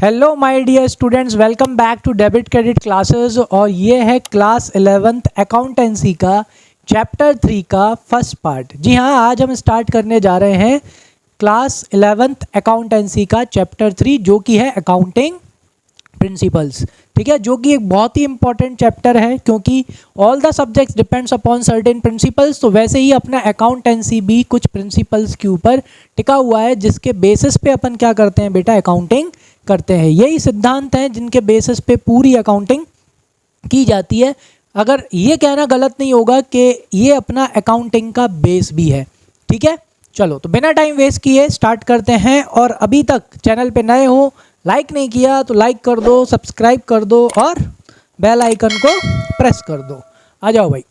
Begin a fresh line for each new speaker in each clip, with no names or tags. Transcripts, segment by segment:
Hello my dear students, welcome back to debit credit classes. और ये है class 11th accountancy का chapter 3 का फर्स्ट पार्ट। जी हाँ, आज हम स्टार्ट करने जा रहे हैं क्लास 11th अकाउंटेंसी का चैप्टर 3, जो कि है अकाउंटिंग प्रिंसिपल्स। ठीक है, जो कि एक बहुत ही इंपॉर्टेंट चैप्टर है, क्योंकि all the subjects depends upon certain principles. तो वैसे ही अपना अकाउंटेंसी भी कुछ प्रिंसिपल्स के ऊपर टिका हुआ है, जिसके बेसिस पे अपन क्या करते हैं बेटा, अकाउंटिंग करते हैं। यही सिद्धांत हैं जिनके बेसिस पे पूरी अकाउंटिंग की जाती है। अगर ये कहना गलत नहीं होगा कि ये अपना अकाउंटिंग का बेस भी है। ठीक है, चलो तो बिना टाइम वेस्ट किए स्टार्ट करते हैं। और अभी तक चैनल पे नए हो, लाइक नहीं किया तो लाइक कर दो, सब्सक्राइब कर दो और बेल आइकन को प्रेस कर दो। आ जाओ भाई।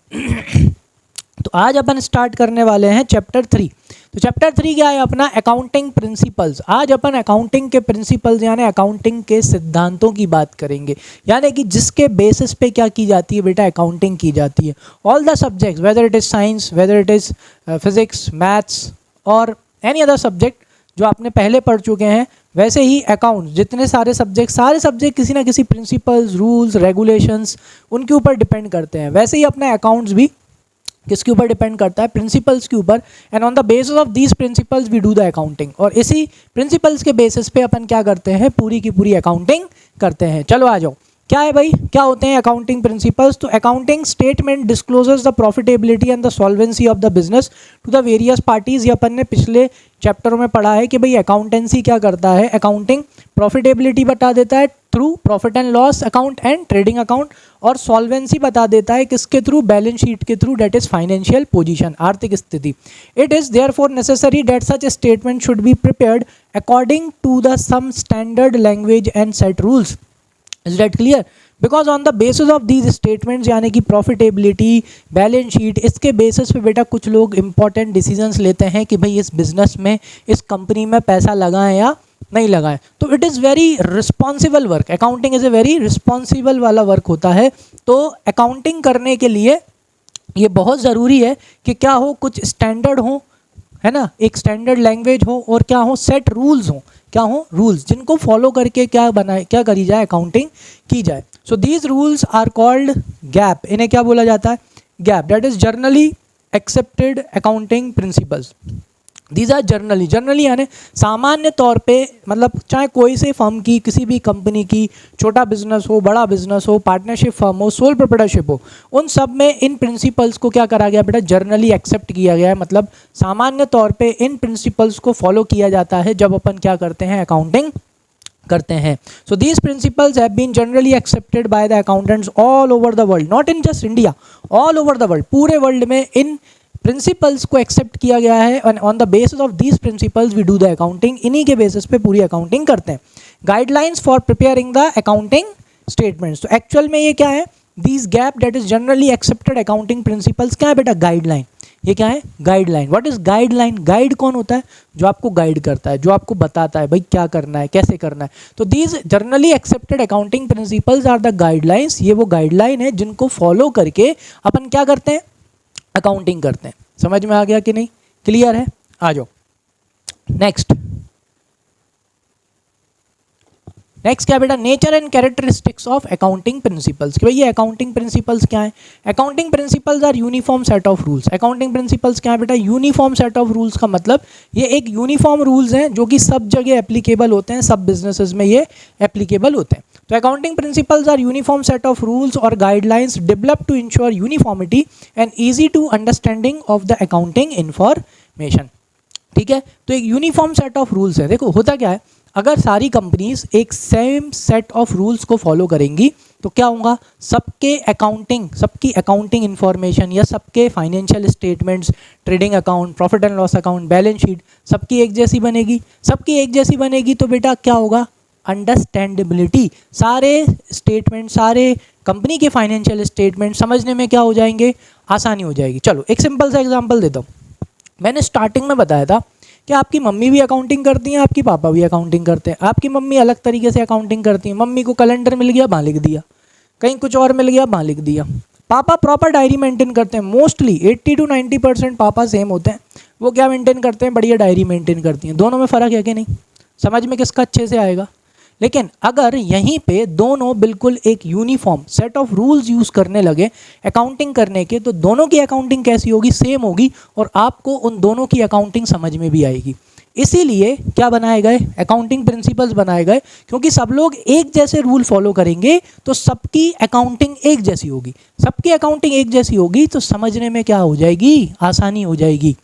तो आज अपन स्टार्ट करने वाले हैं चैप्टर 3। तो चैप्टर 3 क्या है अपना, अकाउंटिंग प्रिंसिपल्स। आज अपन अकाउंटिंग के प्रिंसिपल्स यानी अकाउंटिंग के सिद्धांतों की बात करेंगे, यानी कि जिसके बेसिस पे क्या की जाती है बेटा, अकाउंटिंग की जाती है। All the subjects, whether it is science, whether it is physics, maths और एनी अदर सब्जेक्ट जो आपने पहले पढ़ चुके हैं, वैसे ही अकाउंट्स, जितने सारे सब्जेक्ट किसी ना किसी प्रिंसिपल्स, रूल्स, रेगुलेशंस उनके ऊपर डिपेंड करते हैं। वैसे ही अपना अकाउंट्स भी किसके ऊपर डिपेंड करता है, प्रिंसिपल्स के ऊपर। And on the basis of these principles we do the accounting. और इसी प्रिंसिपल्स के बेसिस पे अपन क्या करते हैं, पूरी की पूरी अकाउंटिंग करते हैं। चलो आ जाओ, क्या है भाई, क्या होते हैं अकाउंटिंग प्रिंसिपल्स। तो accounting statement discloses the profitability and the solvency of the business to the various parties. ये अपन ने पिछले चैप्टरों में पढ़ा है कि भाई अकाउंटेंसी क्या करता है, अकाउंटिंग प्रॉफिटेबिलिटी बता देता है through profit and loss account and trading account, और सॉल्वेंसी बता देता है किसके थ्रू, बैलेंस शीट के through, that is financial position, आर्थिक स्थिति। It is therefore necessary that such statement should be prepared according to the some standard language and set rules. Is that clear? Because on the basis of these statements यानी कि profitability, balance sheet, इसके basis पे बेटा कुछ लोग important decisions लेते हैं कि भाई इस बिजनेस में, इस कंपनी में पैसा लगाएं या नहीं लगाएं। तो it is very responsible work. Accounting is a very responsible वाला वर्क होता है। तो अकाउंटिंग करने के लिए ये बहुत ज़रूरी है कि क्या हो, कुछ स्टैंडर्ड हो, है ना, एक स्टैंडर्ड लैंग्वेज हो, और क्या हो, सेट रूल्स हो, क्या हो, रूल्स जिनको फॉलो करके क्या करी जाए, अकाउंटिंग की जाए। So these rules are called GAAP. इन्हें क्या बोला जाता है, GAAP, that is generally accepted accounting principles. These are generally यानी सामान्य तौर पे, मतलब चाहे कोई से फर्म की, किसी भी कंपनी की, छोटा बिजनेस हो, बड़ा बिजनेस हो, पार्टनरशिप फर्म हो, सोल प्रोप्राइटरशिप हो, उन सब में इन प्रिंसिपल्स को क्या करा गया बेटा, जर्नली एक्सेप्ट किया गया है। मतलब सामान्य तौर पे इन प्रिंसिपल्स को फॉलो किया जाता है जब अपन क्या करते हैं, अकाउंटिंग करते हैं। So these principles have been generally accepted by the accountants all over the world, not in just India, all over the world, पूरे वर्ल्ड में इन प्रिंसिपल्स को एक्सेप्ट किया गया है। And on the basis of these principles we do the accounting. इन्हीं के basis पे पूरी अकाउंटिंग करते हैं। Guidelines for preparing the accounting statements. तो एक्चुअल में ये क्या है, these GAAP that is generally accepted accounting principles, क्या है बेटा, गाइडलाइन। ये क्या है, guideline. What is guideline? Guide कौन होता है, जो आपको गाइड करता है, जो आपको बताता है भाई क्या करना है, कैसे करना है। तो these generally accepted accounting principles are the guidelines. ये वो गाइडलाइन है जिनको फॉलो करके अपन क्या करते हैं, अकाउंटिंग करते हैं। समझ में आ गया कि नहीं, क्लियर है? आ जाओ नेक्स्ट क्या बेटा, nature and characteristics of accounting principles. कि भाई ये अकाउंटिंग प्रिंसिपल्स क्या है। Accounting principles are uniform set of rules. Accounting principles क्या है बेटा, यूनिफॉर्म सेट ऑफ रूल्स का मतलब ये एक यूनिफॉर्म रूल्स हैं जो कि सब जगह एप्लीकेबल होते हैं, सब बिजनेसेस में ये एप्लीकेबल होते हैं। तो accounting principles are uniform set of rules और guidelines develop to ensure uniformity and easy to understanding of the accounting information. ठीक है, तो एक यूनिफॉर्म सेट ऑफ रूल्स है। देखो होता क्या है, अगर सारी कंपनीज एक सेम सेट ऑफ रूल्स को फॉलो करेंगी तो क्या होगा, सबकी अकाउंटिंग इन्फॉर्मेशन या सबके financial statements, trading account, profit and loss account, balance sheet सबकी एक जैसी बनेगी। तो बेटा क्या होगा, अंडरस्टैंडेबिलिटी, सारे स्टेटमेंट, सारे कंपनी के फाइनेंशियल स्टेटमेंट समझने में क्या हो जाएंगे, आसानी हो जाएगी। चलो एक सिंपल सा एग्जांपल देता हूँ। मैंने स्टार्टिंग में बताया था कि आपकी मम्मी भी अकाउंटिंग करती हैं, आपकी पापा भी अकाउंटिंग करते हैं। आपकी मम्मी अलग तरीके से अकाउंटिंग करती हैं, मम्मी को कैलेंडर मिल गया, वहाँ लिख दिया, कहीं कुछ और मिल गया, वहाँ लिख दिया। पापा प्रॉपर डायरी मेंटेन करते हैं, मोस्टली 80 to 90% पापा सेम होते हैं। वो क्या मेंटेन करते हैं, बढ़िया डायरी मेंटेन करती हैं। दोनों में फ़र्क है कि नहीं, समझ में किसका अच्छे से आएगा। लेकिन अगर यहीं पे दोनों बिल्कुल एक uniform set of rules use करने लगे अकाउंटिंग करने के, तो दोनों की अकाउंटिंग कैसी होगी, सेम होगी, और आपको उन दोनों की अकाउंटिंग समझ में भी आएगी। इसीलिए क्या बनाए गए, अकाउंटिंग प्रिंसिपल्स बनाए गए, क्योंकि सब लोग एक जैसे रूल फॉलो करेंगे तो सबकी अकाउंटिंग एक जैसी होगी। सबकी अकाउंटिंग एक जैसी होगी तो समझने में क्या हो जाएगी, आसानी हो जाएगी।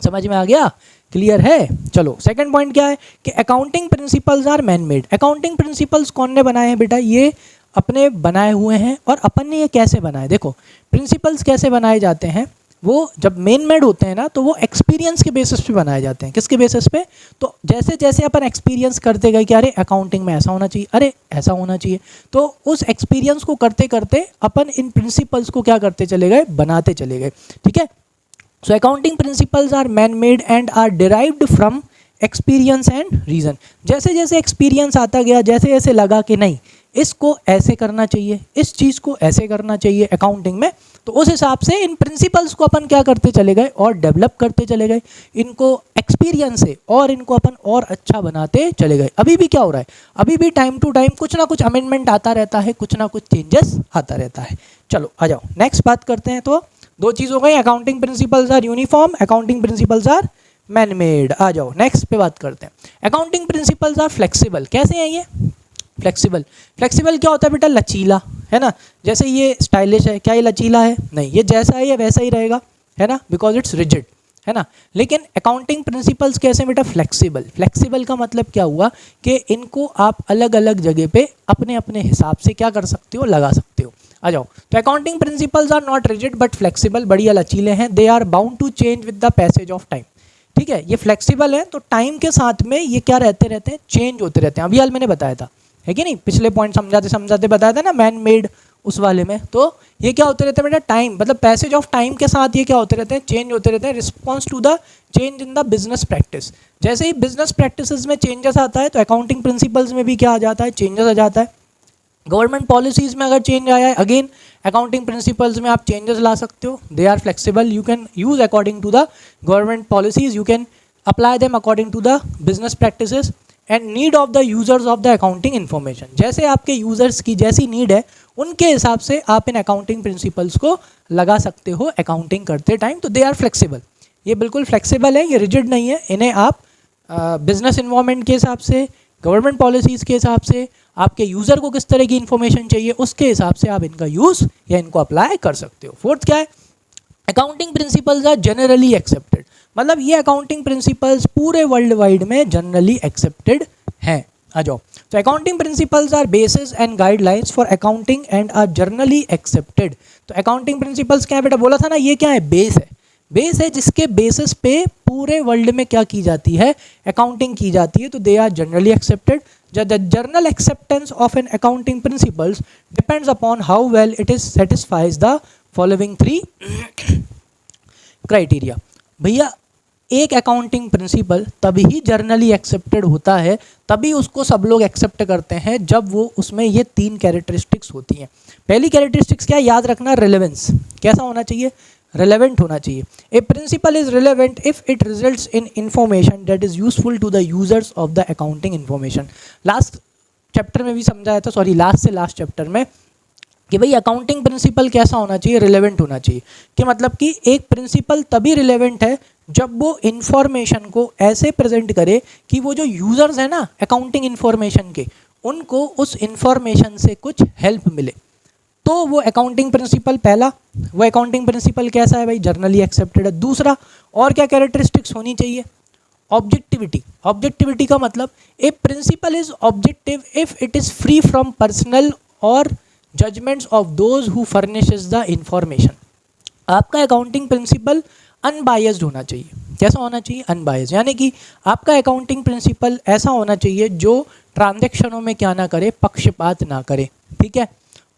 समझ में आ गया, क्लियर है। चलो सेकंड पॉइंट क्या है कि accounting principles are man made. Accounting principles कौन ने बनाए हैं बेटा, ये अपने बनाए हुए हैं। और अपन ने ये कैसे बनाए, देखो प्रिंसिपल्स कैसे बनाए जाते हैं, वो जब मेन मेड होते हैं ना तो वो एक्सपीरियंस के बेसिस पे बनाए जाते हैं। किसके बेसिस पे, तो जैसे जैसे अपन एक्सपीरियंस करते गए कि अरे अकाउंटिंग में ऐसा होना चाहिए, अरे ऐसा होना चाहिए, तो उस एक्सपीरियंस को करते करते अपन इन प्रिंसिपल्स को क्या करते चले गए, बनाते चले गए। ठीक है, so accounting principles are man made and are derived from experience and reason. जैसे जैसे एक्सपीरियंस आता गया, जैसे जैसे लगा कि नहीं इसको ऐसे करना चाहिए, इस चीज़ को ऐसे करना चाहिए अकाउंटिंग में, तो उस हिसाब से इन प्रिंसिपल्स को अपन क्या करते चले गए और डेवलप करते चले गए, इनको एक्सपीरियंस से, और इनको अपन और अच्छा बनाते चले गए। अभी भी क्या हो रहा है, अभी भी टाइम टू टाइम कुछ ना कुछ अमेंडमेंट आता रहता है, कुछ ना कुछ चेंजेस आता रहता है। चलो आ जाओ नेक्स्ट बात करते हैं। तो दो चीज़ हो गई, accounting principles are uniform, accounting principles are man made. आ जाओ नेक्स्ट पे बात करते हैं। Accounting principles are flexible. कैसे हैं ये फ्लेक्सिबल, फ्लेक्सिबल क्या होता है बेटा, लचीला, है ना। जैसे ये स्टाइलिश है, क्या ये लचीला है, नहीं, ये जैसा है ये वैसा ही रहेगा, है ना, बिकॉज इट्स रिजिड, है ना। लेकिन अकाउंटिंग प्रिंसिपल्स कैसे बेटा, फ्लेक्सिबल। फ्लेक्सिबल का मतलब क्या हुआ कि इनको आप अलग अलग जगह पे अपने अपने हिसाब से क्या कर सकते हो, लगा सकते हो। आ जाओ, तो accounting principles are not rigid but flexible, बढ़िया लचीले हैं। They are bound to change with the passage of time. ठीक है, ये फ्लेक्सिबल है तो टाइम के साथ में ये क्या रहते रहते हैं, चेंज होते रहते हैं। अभी हाल मैंने बताया था, है कि नहीं, पिछले पॉइंट समझाते समझाते बताया था ना मैन मेड उस वाले में। तो ये क्या होते रहते हैं बेटा, टाइम मतलब पैसेज ऑफ टाइम के साथ ये क्या होते रहते हैं, चेंज होते रहते हैं, response to the change in the business practice. जैसे ही बिजनेस प्रैक्टिसेस में चेंजेस आता है तो अकाउंटिंग प्रिंसिपल्स में भी क्या आ जाता है, चेंजेस आ जाता है। गवर्नमेंट पॉलिसीज़ में अगर चेंज आया है, अगेन अकाउंटिंग प्रिंसिपल्स में आप चेंजेस ला सकते हो। They are flexible, you can use according to the government policies, you can apply them according to the business practices and need of the users of the accounting information. जैसे आपके users की जैसी need है उनके हिसाब से आप in accounting principles को लगा सकते हो अकाउंटिंग करते टाइम। तो दे आर फ्लेक्सिबल, ये बिल्कुल फ्लेक्सिबल है, ये रिजिड नहीं है। इन्हें आप बिजनेस इन्वायरमेंट के हिसाब से, गवर्नमेंट पॉलिसीज़ के हिसाब से, आपके यूज़र को किस तरह की इन्फॉर्मेशन चाहिए उसके हिसाब से आप इनका यूज़ या इनको अप्लाई कर सकते हो। फोर्थ क्या है, accounting principles are generally accepted. मतलब ये अकाउंटिंग प्रिंसिपल्स पूरे वर्ल्ड वाइड में जनरली एक्सेप्टेड हैं। आ जाओ, तो accounting principles are basis and guidelines for accounting and are generally accepted. तो अकाउंटिंग प्रिंसिपल्स क्या है बेटा, बोला था ना, ये क्या है, बेस है। बेस है जिसके बेसिस पे पूरे वर्ल्ड में क्या की जाती है, अकाउंटिंग की जाती है। तो they are generally accepted. The general acceptance of an accounting principles depends upon how well it is satisfies the following 3 criteria. भैया एक अकाउंटिंग प्रिंसिपल तभी जनरली एक्सेप्टेड होता है, तभी उसको सब लोग एक्सेप्ट करते हैं जब वो उसमें ये 3 कैरेक्टरिस्टिक्स होती हैं। पहली कैरेक्टरिस्टिक्स क्या, याद रखना, रिलेवेंस। कैसा होना चाहिए, रिलेवेंट होना चाहिए। A principle is relevant if it results in information that is useful to the users of the accounting information. Last chapter में भी समझाया था, सॉरी लास्ट से लास्ट चैप्टर में, कि भाई अकाउंटिंग प्रिंसिपल कैसा होना चाहिए, रिलेवेंट होना चाहिए। कि मतलब कि एक प्रिंसिपल तभी रिलेवेंट है जब वो इन्फॉर्मेशन को ऐसे प्रेजेंट करे कि वो जो यूज़र्स हैं ना अकाउंटिंग इन्फॉर्मेशन के, उनको उस इन्फॉर्मेशन से कुछ हेल्प मिले, तो वो अकाउंटिंग प्रिंसिपल पहला, वो अकाउंटिंग प्रिंसिपल कैसा है भाई, जनरली एक्सेप्टेड है। दूसरा और क्या कैरेक्टरिस्टिक्स होनी चाहिए, ऑब्जेक्टिविटी। ऑब्जेक्टिविटी का मतलब a principle is objective if it is free from personal और judgements of those who furnishes the information. आपका अकाउंटिंग प्रिंसिपल अनबायस्ड होना चाहिए। कैसा होना चाहिए, अनबायस्ड। यानी कि आपका अकाउंटिंग प्रिंसिपल ऐसा होना चाहिए जो ट्रांजैक्शनों में क्या ना करे, पक्षपात ना करे। ठीक है,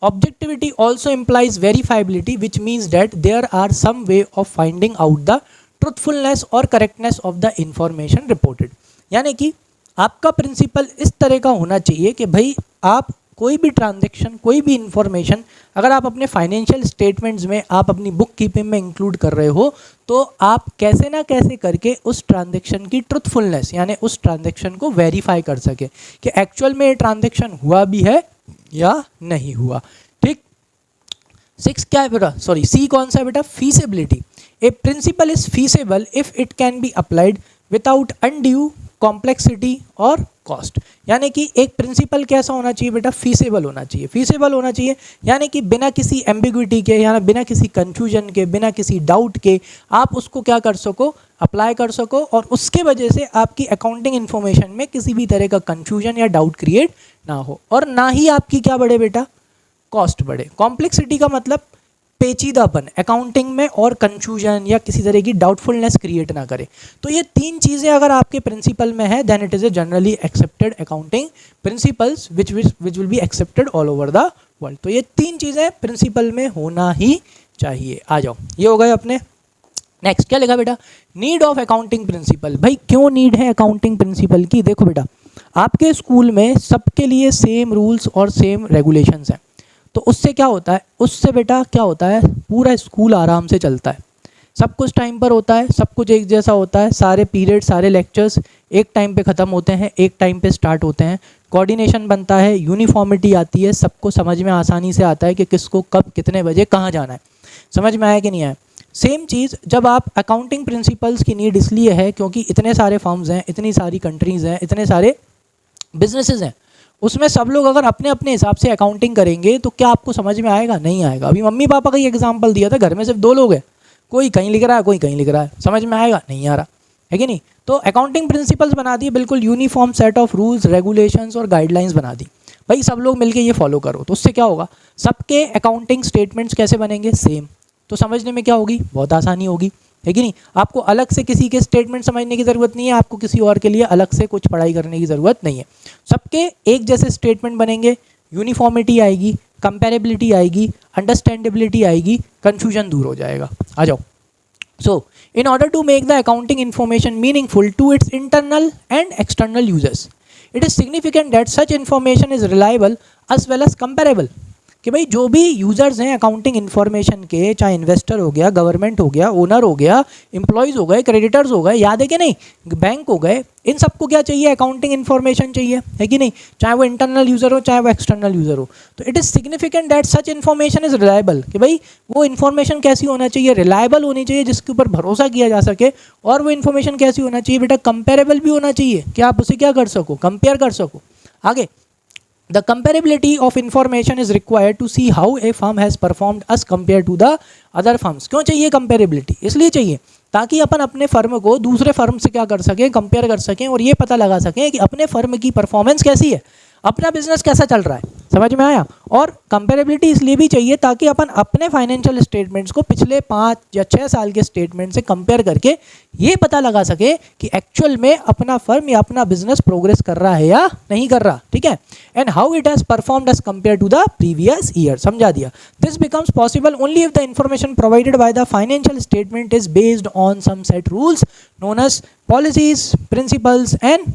objectivity also implies verifiability which means that there are some way of finding out the truthfulness और correctness of the information reported. यानी कि आपका प्रिंसिपल इस तरह का होना चाहिए कि भाई आप कोई भी ट्रांजेक्शन, कोई भी इंफॉर्मेशन अगर आप अपने फाइनेंशियल स्टेटमेंट्स में, आप अपनी बुक कीपिंग में इंक्लूड कर रहे हो, तो आप कैसे ना कैसे करके उस ट्रांजेक्शन की ट्रुथफुलनेस यानी उस ट्रांजेक्शन को वेरीफाई कर सके कि एक्चुअल में ये ट्रांजेक्शन हुआ भी है या नहीं हुआ। ठीक, 6 क्या है बेटा, सॉरी सी कौन सा है बेटा, feasibility. A principle is feasible if it can be applied without undue complexity और कॉस्ट। यानी कि एक प्रिंसिपल कैसा होना चाहिए बेटा, फीसिबल होना चाहिए। फीसिबल होना चाहिए यानी कि बिना किसी एम्बिग्विटी के, यानी बिना किसी कंफ्यूजन के, बिना किसी डाउट के आप उसको क्या कर सको, अप्लाई कर सको, और उसके वजह से आपकी अकाउंटिंग इन्फॉर्मेशन में किसी भी तरह का कंफ्यूजन या डाउट क्रिएट ना हो, और ना ही आपकी क्या बढ़े बेटा, कॉस्ट बढ़े। कॉम्प्लेक्सिटी का मतलब पेचीदापन अकाउंटिंग में और कंफ्यूजन या किसी तरह की डाउटफुलनेस क्रिएट ना करे। तो ये तीन चीज़ें अगर आपके प्रिंसिपल में है, then it is a generally accepted accounting principles which will be accepted all over the world. तो ये तीन चीज़ें प्रिंसिपल में होना ही चाहिए। आ जाओ, ये हो गए अपने। नेक्स्ट क्या लिखा बेटा, नीड ऑफ अकाउंटिंग प्रिंसिपल। भाई क्यों नीड है अकाउंटिंग प्रिंसिपल की? देखो बेटा, आपके स्कूल में सबके लिए सेम रूल्स और सेम रेगुलेशंस हैं, तो उससे क्या होता है, उससे बेटा क्या होता है, पूरा स्कूल आराम से चलता है, सब कुछ टाइम पर होता है, सब कुछ एक जैसा होता है, सारे पीरियड, सारे लेक्चर्स एक टाइम पे ख़त्म होते हैं, एक टाइम पे स्टार्ट होते हैं, कोऑर्डिनेशन बनता है, यूनिफॉर्मिटी आती है, सबको समझ में आसानी से आता है कि किसको कब कितने बजे कहाँ जाना है। समझ में आया कि नहीं आया? सेम चीज़ जब आप अकाउंटिंग प्रिंसिपल्स की नीड इसलिए है क्योंकि इतने सारे फर्म्स हैं, इतनी सारी कंट्रीज़ हैं, इतने सारे बिजनेसेस हैं, उसमें सब लोग अगर अपने अपने हिसाब से अकाउंटिंग करेंगे तो क्या आपको समझ में आएगा? नहीं आएगा। अभी मम्मी पापा का ही एग्जांपल दिया था, घर में सिर्फ 2 लोग हैं, कोई कहीं लिख रहा है, कोई कहीं लिख रहा है, समझ में आएगा? नहीं आ रहा है कि नहीं? तो अकाउंटिंग प्रिंसिपल्स बना दिए, बिल्कुल uniform set of rules, regulations और गाइडलाइंस बना दी, भाई सब लोग मिलकर ये फॉलो करो। तो उससे क्या होगा, सबके अकाउंटिंग स्टेटमेंट्स कैसे बनेंगे, सेम, तो समझने में क्या होगी, बहुत आसानी होगी, है कि नहीं? आपको अलग से किसी के स्टेटमेंट समझने की ज़रूरत नहीं है, आपको किसी और के लिए अलग से कुछ पढ़ाई करने की ज़रूरत नहीं है। सबके एक जैसे स्टेटमेंट बनेंगे, यूनिफॉर्मिटी आएगी, कंपेरेबिलिटी आएगी, अंडरस्टैंडेबिलिटी आएगी, कन्फ्यूजन दूर हो जाएगा। आ जाओ। सो in order to make the accounting information meaningful to its internal and external users, it is significant that such information is reliable as well as comparable। कि भाई जो भी यूज़र्स हैं अकाउंटिंग इन्फॉर्मेशन के, चाहे इन्वेस्टर हो गया, गवर्नमेंट हो गया, ओनर हो गया, एम्प्लॉयज़ हो गए, क्रेडिटर्स हो गए, याद है कि नहीं, बैंक हो गए, इन सबको क्या चाहिए, अकाउंटिंग इन्फॉर्मेशन चाहिए, है कि नहीं? चाहे वो इंटरनल यूज़र हो, चाहे वो एक्सटर्नल यूज़र हो। तो it is significant that such information is reliable, कि भाई वो इन्फॉर्मेशन कैसी होना चाहिए, रिलायबल होनी चाहिए, जिसके ऊपर भरोसा किया जा सके। और वो इन्फॉर्मेशन कैसी होना चाहिए बेटा, कंपेरेबल भी होना चाहिए, कि आप उसे क्या कर सको, कंपेयर कर सको। आगे, the comparability of information is required to see how a firm has performed as compared to the other firms। क्यों चाहिए कंपेरेबिलिटी? इसलिए चाहिए ताकि अपन अपने फर्म को दूसरे फर्म से क्या कर सकें, कंपेयर कर सकें, और ये पता लगा सकें कि अपने फर्म की परफॉर्मेंस कैसी है, अपना बिजनेस कैसा चल रहा है। समझ में आया? और कंपेरेबिलिटी इसलिए भी चाहिए ताकि अपन अपने फाइनेंशियल स्टेटमेंट्स को पिछले 5 या 6 साल के स्टेटमेंट से कंपेयर करके ये पता लगा सके कि एक्चुअल में अपना फर्म या अपना बिजनेस प्रोग्रेस कर रहा है या नहीं कर रहा। ठीक है? And how it has performed as compare to the previous year. समझा दिया। This becomes possible only if the information provided by the financial statement is based on some set rules known as policies, principles and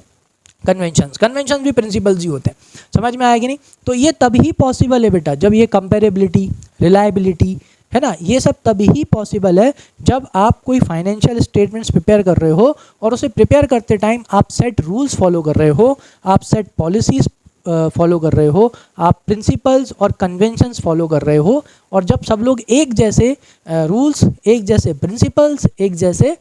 conventions. Conventions भी principles ही होते हैं। समझ में आएगी नहीं? तो ये तभी पॉसिबल है बेटा जब ये कंपेरेबिलिटी, रिलायबिलिटी है ना, ये सब तभी पॉसिबल है जब आप कोई फाइनेंशियल स्टेटमेंट्स प्रिपेयर कर रहे हो और उसे प्रिपेयर करते टाइम आप सेट रूल्स फॉलो कर रहे हो, आप सेट पॉलिसीज़ फॉलो कर रहे हो, आप प्रिंसिपल्स और कन्वेंशंस फॉलो कर रहे हो। और जब सब लोग एक जैसे रूल्स, एक जैसे प्रिंसिपल्स, एक जैसे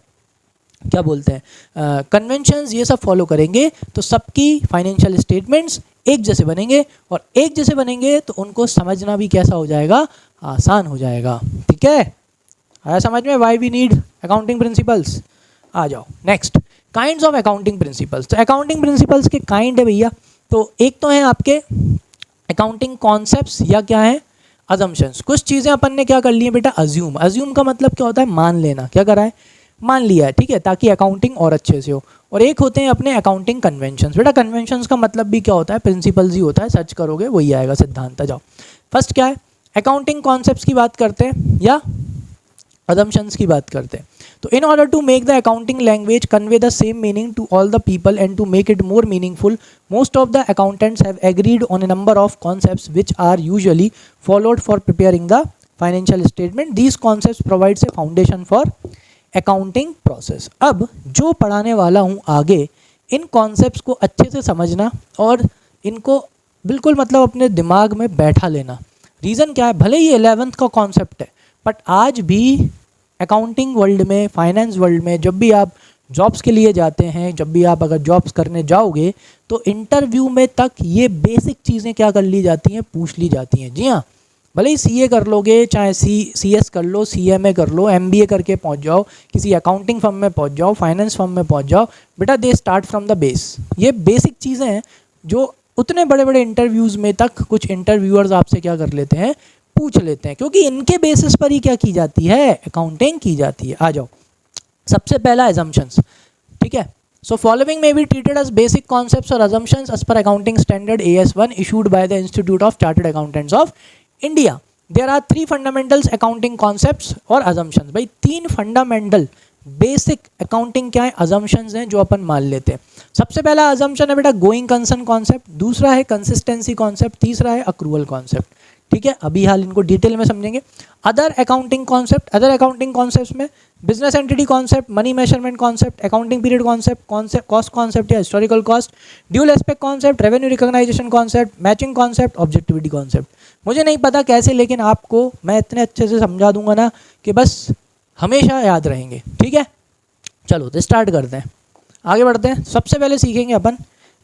क्या बोलते हैं कन्वेंशंस, ये सब फॉलो करेंगे तो सबकी फाइनेंशियल स्टेटमेंट्स एक जैसे बनेंगे, और एक जैसे बनेंगे तो उनको समझना भी कैसा हो जाएगा, आसान हो जाएगा। ठीक है? आया समझ में why we need accounting principles? आ जाओ next, kinds of accounting principles. तो अकाउंटिंग प्रिंसिपल्स के काइंड है भैया। तो एक तो है आपके अकाउंटिंग कॉन्सेप्ट्स या क्या है, अजम्पशंस। कुछ चीज़ें अपन ने क्या कर ली है बेटा, अज्यूम। अज्यूम का मतलब क्या होता है, मान लेना। क्या करा है, मान लिया है। ठीक है? ताकि अकाउंटिंग और अच्छे से हो। और एक होते हैं अपने अकाउंटिंग कन्वेंशंस। बेटा कन्वेंशंस का मतलब भी क्या होता है, प्रिंसिपल्स ही होता है। सर्च करोगे वही आएगा, सिद्धांत। जाओ फर्स्ट क्या है, अकाउंटिंग कॉन्सेप्ट्स की बात करते हैं या assumptions की बात करते हैं। तो in order to make the accounting language convey the same meaning to all the people and to make it more meaningful, most of the accountants have agreed on a number of concepts which are usually followed for preparing the financial statement. These concepts provides a foundation for accounting process. अब जो पढ़ाने वाला हूँ आगे, इन concepts को अच्छे से समझना और इनको बिल्कुल मतलब अपने दिमाग में बैठा लेना। रीज़न क्या है, भले ही 11th का कॉन्सेप्ट है बट आज भी अकाउंटिंग वर्ल्ड में, फाइनेंस वर्ल्ड में जब भी आप जॉब्स के लिए जाते हैं, जब भी आप अगर जॉब्स करने जाओगे तो इंटरव्यू में तक ये बेसिक चीज़ें क्या कर ली जाती हैं, पूछ ली जाती हैं। जी हाँ, भले ही सीए कर लोगे, चाहे सीएस कर लो, सीएमए कर लो, एमबीए करके पहुंच जाओ, किसी अकाउंटिंग फर्म में पहुंच जाओ, फाइनेंस फर्म में पहुंच जाओ, बेटा they start from the base. ये बेसिक चीज़ें हैं जो उतने बड़े बड़े इंटरव्यूज़ में तक कुछ इंटरव्यूअर्स आपसे क्या कर लेते हैं, पूछ लेते हैं, क्योंकि इनके बेसिस पर ही क्या की जाती है, अकाउंटिंग की जाती है। आ जाओ, सबसे पहला assumptions, ठीक है। सो फॉलोइंग में be treated as basic concepts और assumptions as per accounting standard AS1 issued by the Institute of Chartered Accountants of India. There are 3 fundamentals accounting concepts और assumptions। भाई 3 फंडामेंटल बेसिक अकाउंटिंग क्या है, assumptions हैं जो अपन मान लेते हैं। सबसे पहला assumption है बेटा गोइंग कंसर्न कॉन्सेप्ट, दूसरा है कंसिस्टेंसी कॉन्सेप्ट, तीसरा है अक्रूवल कॉन्सेप्ट। ठीक है, अभी हाल इनको डिटेल में समझेंगे। Other accounting concept, other accounting concept में business entity concept, money measurement concept, accounting period concept, cost concept या historical cost, dual aspect concept, revenue recognization concept, matching concept, objectivity concept. मुझे नहीं पता कैसे, लेकिन आपको मैं इतने अच्छे से समझा दूंगा ना कि बस हमेशा याद रहेंगे। ठीक है, चलो तो स्टार्ट करते हैं, आगे बढ़ते हैं। सबसे पहले सीखेंगे अपन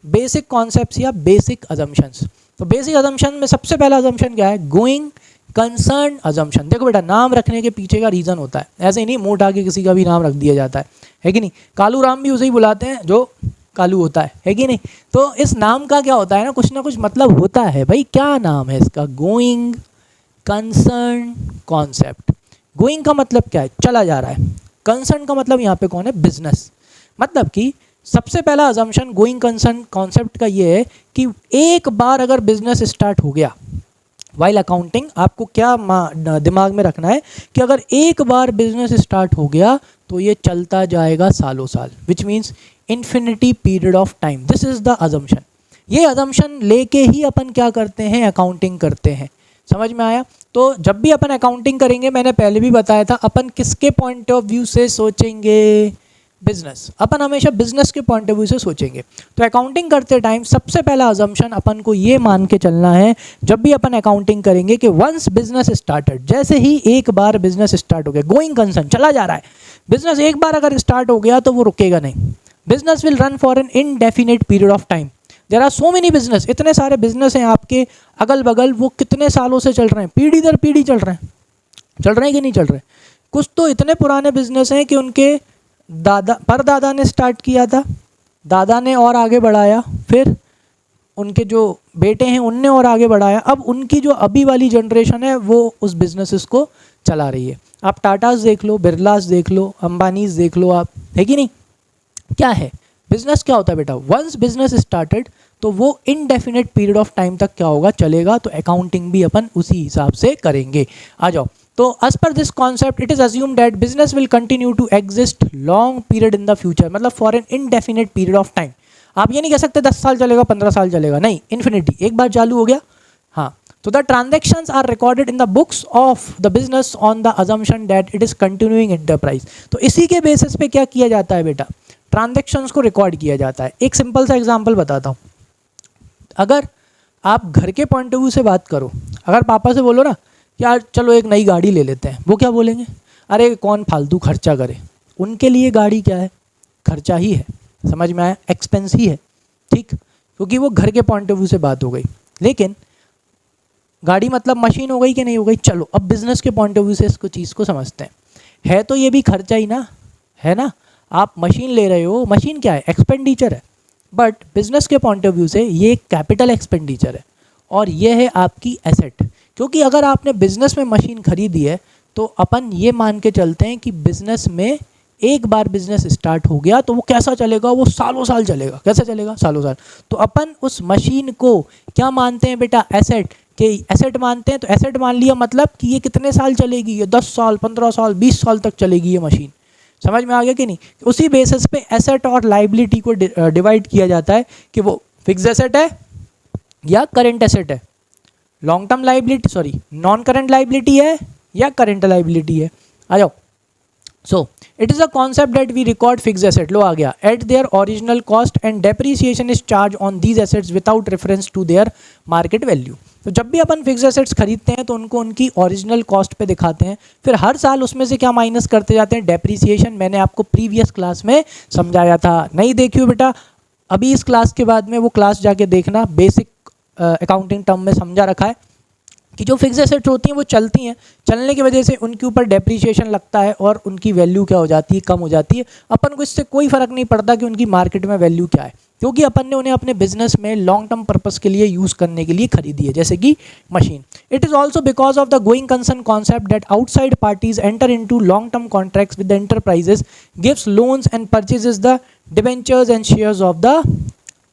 बेसिक कॉन्सेप्ट्स या बेसिक अजम्पशंस। तो बेसिक अजम्पशन में सबसे पहला अजम्पशन क्या है, गोइंग कंसर्न अजम्पशन। देखो बेटा, नाम रखने के पीछे का रीज़न होता है, ऐसे ही नहीं मुंह उठा के किसी का भी नाम रख दिया जाता है कि नहीं। कालू राम भी उसे ही बुलाते हैं जो कालू होता है कि नहीं। तो इस नाम का क्या होता है ना कुछ मतलब होता है। भाई क्या नाम है इसका, गोइंग कंसर्न कॉन्सेप्ट। गोइंग का मतलब क्या है, चला जा रहा है। कंसर्न का मतलब यहाँ पे कौन है, बिजनेस। मतलब कि सबसे पहला अजम्पशन गोइंग कंसर्न कॉन्सेप्ट का ये है कि एक बार अगर बिजनेस स्टार्ट हो गया, वाइल अकाउंटिंग आपको क्या दिमाग में रखना है कि अगर एक बार बिजनेस स्टार्ट हो गया तो ये चलता जाएगा सालों साल, which means infinity period of time. This is the assumption. ये अजम्पशन लेके ही अपन क्या करते हैं, अकाउंटिंग करते हैं। समझ में आया। तो जब भी अपन अकाउंटिंग करेंगे, मैंने पहले भी बताया था, अपन किसके पॉइंट ऑफ व्यू से सोचेंगे, बिजनेस। अपन हमेशा बिजनेस के पॉइंट ऑफ व्यू से सोचेंगे। तो अकाउंटिंग करते टाइम सबसे पहला अजम्पशन अपन को ये मान के चलना है जब भी अपन अकाउंटिंग करेंगे कि वंस बिजनेस स्टार्टेड, जैसे ही एक बार बिजनेस स्टार्ट हो गया, गोइंग कंसर्न चला जा रहा है, बिजनेस एक बार अगर स्टार्ट हो गया तो वो रुकेगा नहीं। Business will run for an indefinite period of time. There are so many business, इतने सारे बिजनेस हैं आपके अगल बगल, वो कितने सालों से चल रहे हैं, पीढ़ी दर पीढ़ी चल रहे हैं कि नहीं चल रहे। कुछ तो इतने पुराने बिजनेस हैं कि उनके परदादा ने स्टार्ट किया था, दादा ने और आगे बढ़ाया, फिर उनके जो बेटे हैं उनने और आगे बढ़ाया, अब उनकी जो अभी वाली जनरेशन है वो उस बिजनेसेस को चला रही है। आप टाटास देख लो, बिरलास देख लो, अंबानीज देख लो, आप है कि नहीं। क्या है बिजनेस, क्या होता है बेटा, वंस बिजनेस स्टार्टेड तो वो इनडेफिनेट पीरियड ऑफ टाइम तक क्या होगा, चलेगा। तो अकाउंटिंग भी अपन उसी हिसाब से करेंगे। आ जाओ, तो as per this concept it is assumed that business will continue to exist long period in the future, मतलब for an indefinite period of time। आप ये नहीं कह सकते 10 साल चलेगा, 15 साल चलेगा, नहीं, इन्फिनिटी, एक बार चालू हो गया। हाँ, तो the transactions are recorded in the books of the business on the assumption that it is continuing enterprise। तो इसी के बेसिस पे क्या किया जाता है बेटा, ट्रांजेक्शन्स को रिकॉर्ड किया जाता है। एक सिंपल सा एग्जाम्पल बताता हूँ। अगर आप घर के पॉइंट ऑफ व्यू से बात करो, अगर पापा से बोलो ना यार चलो एक नई गाड़ी ले लेते हैं, वो क्या बोलेंगे, अरे कौन फालतू खर्चा करे। उनके लिए गाड़ी क्या है, खर्चा ही है। समझ में आया, एक्सपेंस ही है, ठीक, क्योंकि वो घर के पॉइंट ऑफ व्यू से बात हो गई। लेकिन गाड़ी मतलब मशीन हो गई कि नहीं हो गई। चलो अब बिजनेस के पॉइंट ऑफ व्यू से इसको चीज़ को समझते हैं। है तो ये भी खर्चा ही ना, है ना। आप मशीन ले रहे हो, मशीन क्या है, एक्सपेंडिचर है, बट बिजनेस के पॉइंट ऑफ व्यू से ये कैपिटल एक्सपेंडिचर है और ये है आपकी एसेट। क्योंकि अगर आपने बिजनेस में मशीन खरीदी है तो अपन ये मान के चलते हैं कि बिजनेस में एक बार बिजनेस स्टार्ट हो गया तो वो कैसा चलेगा, वो सालों साल चलेगा। कैसा चलेगा, सालों साल। तो अपन उस मशीन को क्या मानते हैं बेटा, एसेट। कि एसेट मानते हैं, तो एसेट मान लिया मतलब कि ये कितने साल चलेगी, ये 10 साल 15 साल 20 साल तक चलेगी ये मशीन। समझ में आ गया कि नहीं? उसी बेसिस पे एसेट और लाइबिलिटी को डिवाइड किया जाता है कि वो फिक्स एसेट है या करेंट एसेट है, long term liability non current liability है या करेंट लाइबिलिटी है। आ जाओ। So it is a concept that we record fix asset, लो आ गया, at their original cost and depreciation is charge on these assets without reference to their market value. तो जब भी अपन फिक्स एसेट्स खरीदते हैं तो उनको उनकी ओरिजिनल कॉस्ट पे दिखाते हैं, फिर हर साल उसमें से क्या माइनस करते जाते हैं, डेप्रिसिएशन। मैंने आपको प्रीवियस क्लास में समझाया था, नहीं देखी हो बेटा अभी इस क्लास के बाद में वो क्लास जाके देखना, बेसिक अकाउंटिंग टर्म में समझा रखा है कि जो फिक्स एसेट्स होती हैं वो चलती हैं, चलने की वजह से उनके ऊपर डेप्रिसिएशन लगता है और उनकी वैल्यू क्या हो जाती है, कम हो जाती है। अपन को इससे कोई फ़र्क नहीं पड़ता कि उनकी मार्केट में वैल्यू क्या है, क्योंकि अपन ने उन्हें अपने बिजनेस में लॉन्ग टर्म पर्पस के लिए यूज़ करने के लिए खरीदी है, जैसे कि machine. It is also because of the going concern concept that outside parties enter into long term contracts with the enterprises, gives loans and purchases the debentures and shares of the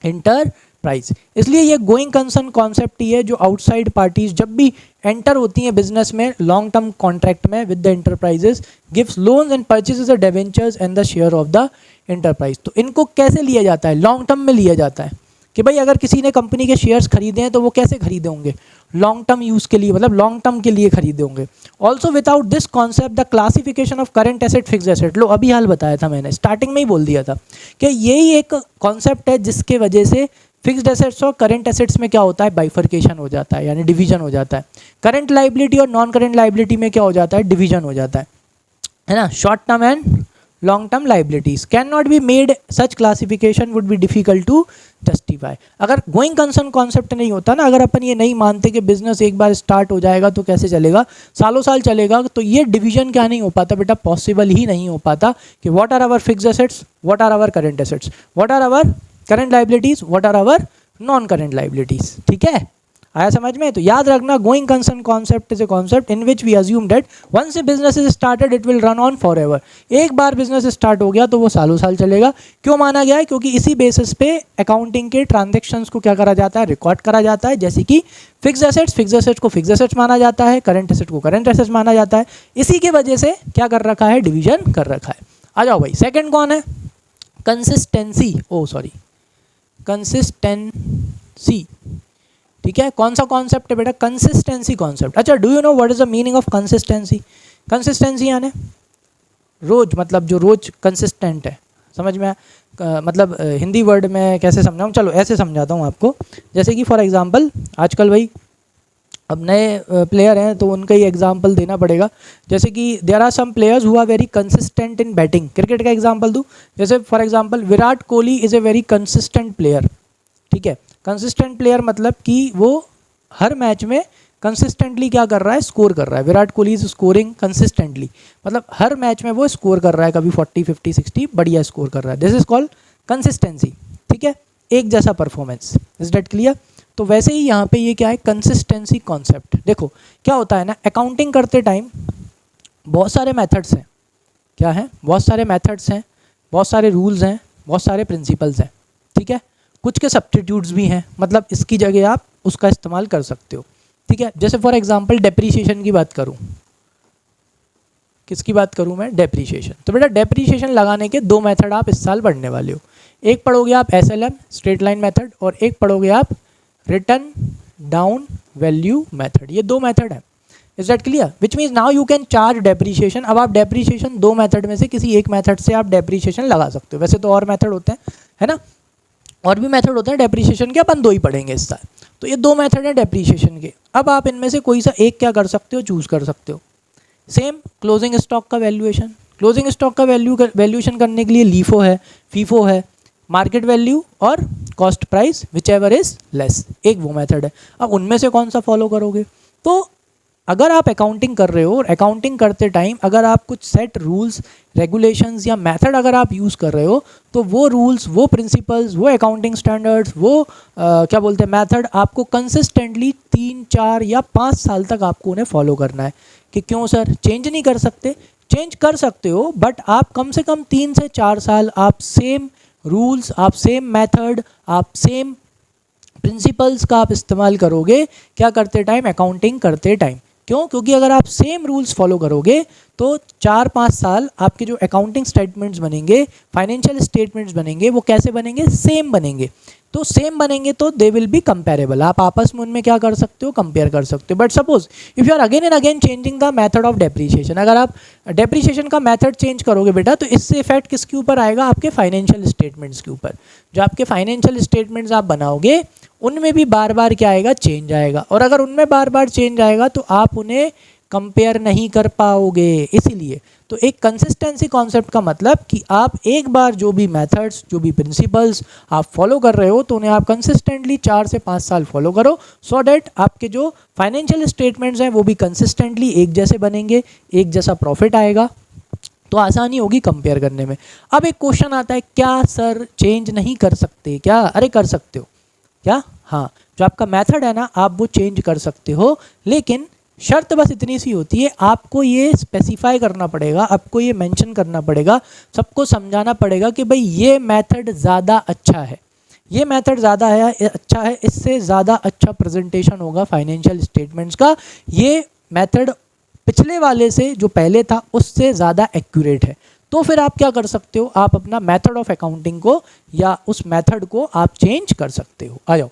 enterprise. इसलिए ये going concern concept ही है जो outside parties जब भी enter होती हैं business में long term contract में with the enterprises, gives loans and purchases the debentures and the share of the enterprise. तो इनको कैसे लिया जाता है, लॉन्ग टर्म में लिया जाता है कि भाई अगर किसी ने कंपनी के शेयर्स खरीदे हैं तो वो कैसे खरीदे होंगे, लॉन्ग टर्म यूज़ के लिए, मतलब लॉन्ग टर्म के लिए खरीदे होंगे। Also without this concept the classification of current asset fix asset, लो अभी हाल बताया था मैंने, स्टार्टिंग में ही बोल दिया था कि यही एक कॉन्सेप्ट है जिसके वजह से फिक्स्ड एसेट्स और करंट एसेट्स में क्या होता है, बाइफर्केशन हो जाता है, यानी डिवीजन हो जाता है। करंट लाइबिलिटी और नॉन करंट लाइबिलिटी में क्या हो जाता है, डिवीजन हो जाता है ना। Short term and long term liabilities can not be made, such classification would be difficult to justify. अगर गोइंग कंसर्न कॉन्सेप्ट नहीं होता ना, अगर अपन ये नहीं मानते कि बिजनेस एक बार स्टार्ट हो जाएगा तो कैसे चलेगा, सालों साल चलेगा, तो ये डिवीजन क्या नहीं हो पाता बेटा, पॉसिबल ही नहीं हो पाता कि what are our fixed assets, what are our current assets, what are our current liabilities, what are our non current liabilities. ठीक है, आया समझ में? तो याद रखना, going concern concept is a concept in which we assume that once a business is started it will run on forever. एक बार बिजनेस स्टार्ट हो गया तो वो सालों साल चलेगा। क्यों माना गया है? क्योंकि इसी बेसिस पे अकाउंटिंग के ट्रांजेक्शंस को क्या करा जाता है, रिकॉर्ड करा जाता है। जैसे कि फिक्स एसेट्स को फिक्स एसेट्स माना जाता है, करंट एसेट को करंट एसेट्स माना जाता है। इसी की वजह से क्या कर रखा है, डिवीजन कर रखा है। आ जाओ भाई, सेकेंड कौन है, कंसिस्टेंसी, कंसिस्टेंसी। ठीक है, कौन सा कॉन्सेप्ट है बेटा, कंसिस्टेंसी कॉन्सेप्ट। अच्छा, do you know what is the meaning of consistency? Consistency यानी रोज, मतलब जो रोज कंसिस्टेंट है, समझ में मतलब हिंदी वर्ड में कैसे समझाऊँ, चलो ऐसे समझाता हूँ आपको। जैसे कि फॉर एग्जांपल आजकल भाई अब नए प्लेयर हैं तो उनका ही एग्जांपल देना पड़ेगा। जैसे कि there are some players who are very consistent in batting. Cricket का एग्जांपल दूँ, जैसे for example Virat Kohli is a very consistent player. ठीक है, कंसिस्टेंट प्लेयर मतलब कि वो हर मैच में कंसिस्टेंटली क्या कर रहा है, स्कोर कर रहा है। Virat Kohli is scoring consistently, मतलब हर मैच में वो स्कोर कर रहा है, कभी 40 50 60 बढ़िया स्कोर कर रहा है। This is called consistency. ठीक है, एक जैसा परफॉर्मेंस। Is that clear? तो वैसे ही यहाँ पे ये क्या है, कंसिस्टेंसी कॉन्सेप्ट। देखो क्या होता है ना, अकाउंटिंग करते टाइम बहुत सारे मेथड्स हैं। क्या है, बहुत सारे मेथड्स हैं, बहुत सारे रूल्स हैं, बहुत सारे प्रिंसिपल्स हैं। ठीक है, कुछ के सब्स्टिट्यूट्स भी हैं, मतलब इसकी जगह आप उसका इस्तेमाल कर सकते हो। ठीक है, जैसे फॉर एग्जांपल डेप्रीशिएशन की बात करूं, किसकी बात करूं मैं, डेप्रीशिएशन। तो बेटा डेप्रीशिएशन लगाने के दो मेथड आप इस साल पढ़ने वाले हो। एक पढ़ोगे आप SLM स्ट्रेट लाइन मेथड, और एक पढ़ोगे आप रिटर्न डाउन वैल्यू मेथड। ये दो मेथड है। Is that clear? Which means now you can charge depreciation. अब आप डेप्रीशिएशन दो मेथड में से किसी एक मेथड से आप डेप्रीशिएशन लगा सकते हो। वैसे तो और मेथड होते हैं, है ना, और भी मेथड होते हैं डेप्रीशिएशन के, अपन दो ही पढ़ेंगे इस साल। तो ये दो मेथड हैं डेप्रीशिएशन के। अब आप इनमें से कोई सा एक क्या कर सकते हो, चूज़ कर सकते हो। सेम क्लोजिंग स्टॉक का वैल्यूएशन, क्लोजिंग स्टॉक का वैल्यूएशन करने के लिए लीफो है, फीफो है, मार्केट वैल्यू और cost price which ever is less, एक वो मेथड है। अब उनमें से कौन सा फॉलो करोगे? तो अगर आप अकाउंटिंग कर रहे हो और अकाउंटिंग करते टाइम अगर आप कुछ सेट रूल्स रेगुलेशंस या मेथड अगर आप यूज़ कर रहे हो, तो वो रूल्स, वो प्रिंसिपल्स, वो अकाउंटिंग स्टैंडर्ड्स, वो क्या बोलते हैं मेथड, आपको कंसिस्टेंटली 3 4 या 5 साल तक आपको उन्हें फॉलो करना है। कि क्यों सर, चेंज नहीं कर सकते? चेंज कर सकते हो, बट आप कम से कम 3 से 4 साल आप सेम रूल्स, आप सेम मेथड, आप सेम प्रिंसिपल्स का आप इस्तेमाल करोगे क्या करते टाइम, अकाउंटिंग करते टाइम। क्यों? क्योंकि अगर आप सेम रूल्स फॉलो करोगे तो 4-5 साल आपके जो अकाउंटिंग स्टेटमेंट्स बनेंगे, फाइनेंशियल स्टेटमेंट्स बनेंगे, वो कैसे बनेंगे, सेम बनेंगे। तो सेम बनेंगे तो दे विल बी कंपेरेबल, आप आपस में उनमें क्या कर सकते हो, कंपेयर कर सकते हो। But suppose if you are again and again changing the method of depreciation, अगर आप डेप्रीशिएशन का मेथड चेंज करोगे बेटा, तो इससे इफेक्ट किसके ऊपर आएगा, आपके फाइनेंशियल स्टेटमेंट्स के ऊपर। जो आपके फाइनेंशियल स्टेटमेंट्स आप बनाओगे उनमें भी बार बार क्या आएगा, चेंज आएगा, और अगर उनमें बार बार चेंज आएगा तो आप उन्हें कंपेयर नहीं कर पाओगे। इसीलिए तो एक कंसिस्टेंसी कॉन्सेप्ट का मतलब कि आप एक बार जो भी मेथड्स, जो भी प्रिंसिपल्स आप फॉलो कर रहे हो, तो उन्हें आप कंसिस्टेंटली 4 से 5 साल फॉलो करो, सो डैट आपके जो फाइनेंशियल स्टेटमेंट्स हैं वो भी कंसिस्टेंटली एक जैसे बनेंगे, एक जैसा प्रॉफिट आएगा, तो आसानी होगी कंपेयर करने में। अब एक क्वेश्चन आता है, क्या सर चेंज नहीं कर सकते क्या? अरे कर सकते हो क्या? हाँ, जो आपका मेथड है ना, आप वो चेंज कर सकते हो, लेकिन शर्त बस इतनी सी होती है, आपको ये स्पेसिफाई करना पड़ेगा, आपको ये मेंशन करना पड़ेगा, सबको समझाना पड़ेगा कि भाई ये मेथड ज़्यादा अच्छा है, ये मेथड ज़्यादा है, अच्छा है, इससे ज़्यादा अच्छा प्रेजेंटेशन होगा फाइनेंशियल स्टेटमेंट्स का, ये मेथड पिछले वाले से जो पहले था उससे ज़्यादा एक्यूरेट है। तो फिर आप क्या कर सकते हो, आप अपना मेथड ऑफ अकाउंटिंग को या उस मेथड को आप चेंज कर सकते हो। आ जाओ।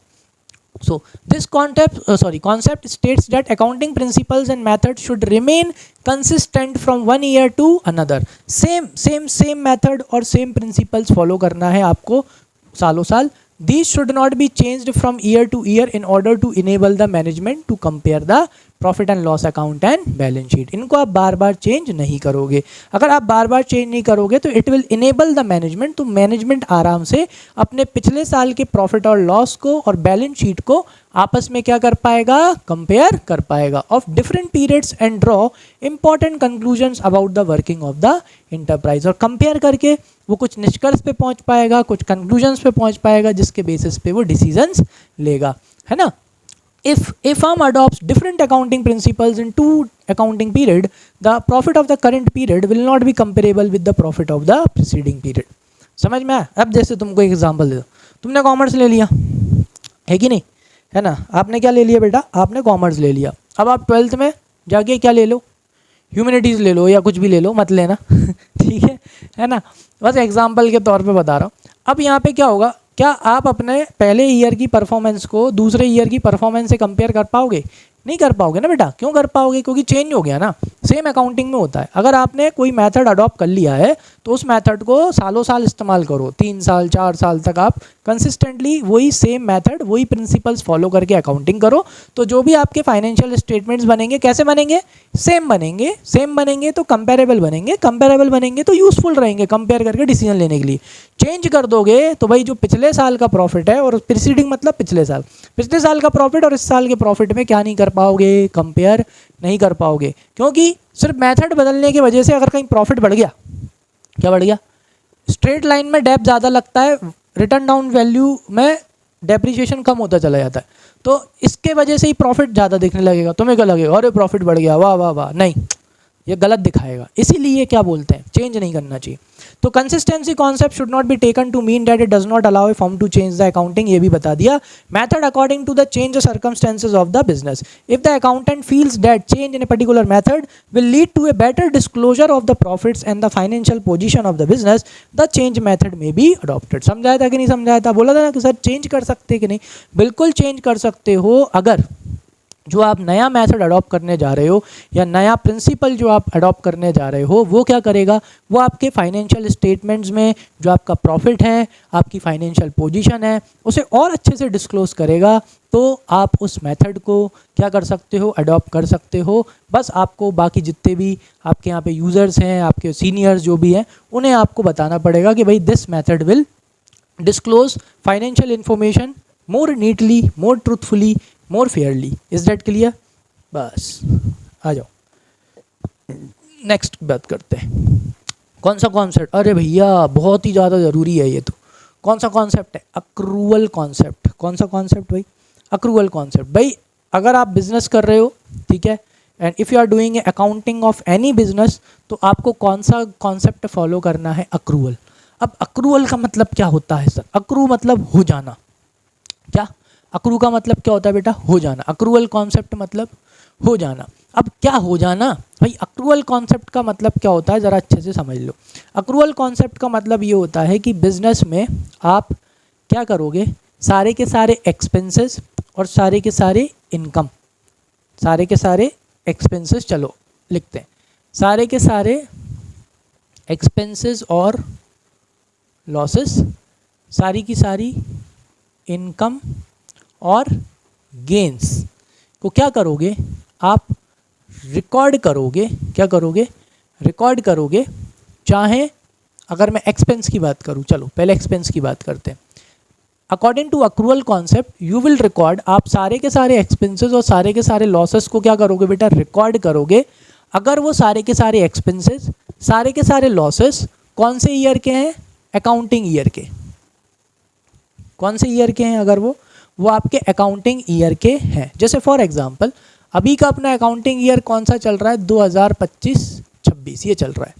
So this concept states that accounting principles and methods should remain consistent from one year to another. Same method और same principles follow करना है आपको सालों साल। These should not be changed from year to year in order to enable the management to compare the profit and loss account and balance sheet. इनको आप बार बार change नहीं करोगे। अगर आप बार बार चेंज नहीं करोगे तो it will enable the management, तो मैनेजमेंट आराम से अपने पिछले साल के प्रॉफिट और लॉस को और बैलेंस शीट को आपस में क्या कर पाएगा, कंपेयर कर पाएगा of different periods and draw important conclusions about the working of the enterprise. और कंपेयर करके वो कुछ निष्कर्ष पे पहुंच पाएगा, कुछ कंक्लूजन्स पे पहुंच पाएगा, जिसके बेसिस पे वो डिसीजंस लेगा, है ना। If a firm adopts different accounting principles in two accounting period, the profit of the current period will not be comparable with the profit of the preceding period. समझ में आया? अब जैसे तुमको एक एग्जांपल दे दो, तुमने कॉमर्स ले लिया है कि नहीं, है ना, आपने क्या ले लिया बेटा, आपने कॉमर्स ले लिया। अब आप 12th में जाके क्या ले लो, ह्यूमैनिटीज़ ले लो या कुछ भी ले लो, मत लेना ठीक है ना, बस एग्जाम्पल के तौर पे बता रहा हूँ। अब यहाँ पे क्या होगा, क्या आप अपने पहले ईयर की परफॉर्मेंस को दूसरे ईयर की परफॉर्मेंस से कंपेयर कर पाओगे? नहीं कर पाओगे ना बेटा। क्यों कर पाओगे? क्योंकि चेंज हो गया ना। सेम अकाउंटिंग में होता है, अगर आपने कोई मेथड अडॉप्ट कर लिया है तो उस मेथड को सालों साल इस्तेमाल करो, 3 साल 4 साल तक आप कंसिस्टेंटली वही सेम मेथड, वही प्रिंसिपल्स फॉलो करके अकाउंटिंग करो, तो जो भी आपके फाइनेंशियल स्टेटमेंट्स बनेंगे कैसे बनेंगे, सेम बनेंगे। सेम बनेंगे तो कंपेरेबल बनेंगे, कंपेरेबल बनेंगे तो यूजफुल रहेंगे कंपेयर करके डिसीजन लेने के लिए। चेंज कर दोगे तो भाई जो पिछले साल का प्रॉफिट है, और प्रीसीडिंग मतलब पिछले साल का प्रॉफिट और इस साल के प्रॉफिट में क्या नहीं कर पाओगे, कंपेयर नहीं कर पाओगे। क्योंकि सिर्फ मेथड बदलने की वजह से अगर कहीं प्रॉफिट बढ़ गया, क्या बढ़ गया, स्ट्रेट लाइन में डेप ज़्यादा लगता है, रिटर्न डाउन वैल्यू में डेप्रिसिएशन कम होता चला जाता है, तो इसके वजह से ही प्रॉफिट ज़्यादा दिखने लगेगा। तुम्हें क्या लगेगा, अरे प्रॉफिट बढ़ गया, वाह वाह वाह, नहीं, ये गलत दिखाएगा। इसीलिए क्या बोलते हैं, चेंज नहीं करना चाहिए। तो consistency concept should not be taken to mean that it does not allow a firm to change the accounting, ये भी बता दिया। Method according to the change circumstances of the business. If the accountant feels that change in a particular method will lead to a better disclosure of the profits and the financial position of the business, the change method may be adopted. समझाया था कि नहीं समझाया था? बोला था ना कि सर चेंज कर सकते कि नहीं, बिल्कुल चेंज कर सकते हो। अगर जो आप नया मेथड अडॉप्ट करने जा रहे हो या नया प्रिंसिपल जो आप अडॉप्ट करने जा रहे हो, वो क्या करेगा, वो आपके फाइनेंशियल स्टेटमेंट्स में जो आपका प्रॉफिट है, आपकी फाइनेंशियल पोजीशन है, उसे और अच्छे से डिस्क्लोज करेगा। तो आप उस मेथड को क्या कर सकते हो, अडॉप्ट कर सकते हो। बस आपको बाकी जितने भी आपके यहाँ पे यूज़र्स हैं, आपके सीनियर्स जो भी हैं, उन्हें आपको बताना पड़ेगा कि भाई this method will disclose financial information more neatly, more truthfully, more Fairlie. Is that clear? बस आ जाओ, नेक्स्ट बात करते हैं। कौन सा कॉन्सेप्ट? अरे भैया बहुत ही ज़्यादा ज़रूरी है ये तो। कौन सा कॉन्सेप्ट है? Accrual concept. कौन सा कॉन्सेप्ट भाई? Accrual concept. भाई अगर आप बिजनेस कर रहे हो, ठीक है, and if you are doing a accounting of any business, तो आपको कौन सा कॉन्सेप्ट फॉलो करना है? अक्रूवल। अब अक्रूवल का मतलब क्या होता है सर? अक्रू मतलब हो जाना। क्या? अक्रू का मतलब क्या होता है बेटा? हो जाना। अक्रूवल कॉन्सेप्ट मतलब हो जाना। अब क्या हो जाना भाई? अक्रूवल कॉन्सेप्ट का मतलब क्या होता है, ज़रा अच्छे से समझ लो। अक्रूवल कॉन्सेप्ट का मतलब ये होता है कि बिजनेस में आप क्या करोगे, सारे के सारे एक्सपेंसेस और सारे के सारे इनकम, सारे के सारे एक्सपेंसेस, चलो लिखते हैं, सारे के सारे एक्सपेंसेस और लॉसेस, सारी की सारी इनकम और गेंस को क्या करोगे आप? रिकॉर्ड करोगे। क्या करोगे? रिकॉर्ड करोगे। चाहे अगर मैं एक्सपेंस की बात करूं, चलो पहले एक्सपेंस की बात करते हैं। According to accrual concept you will record, आप सारे के सारे एक्सपेंसेस और सारे के सारे लॉसेस को क्या करोगे बेटा? रिकॉर्ड करोगे। अगर वो सारे के सारे एक्सपेंसेस, सारे के सारे लॉसेस कौन से ईयर के हैं? अकाउंटिंग ईयर के। कौन से ईयर के हैं? अगर वो आपके अकाउंटिंग ईयर के हैं। जैसे फॉर एग्जांपल अभी का अपना अकाउंटिंग ईयर कौन सा चल रहा है? 2025-26 ये चल रहा है।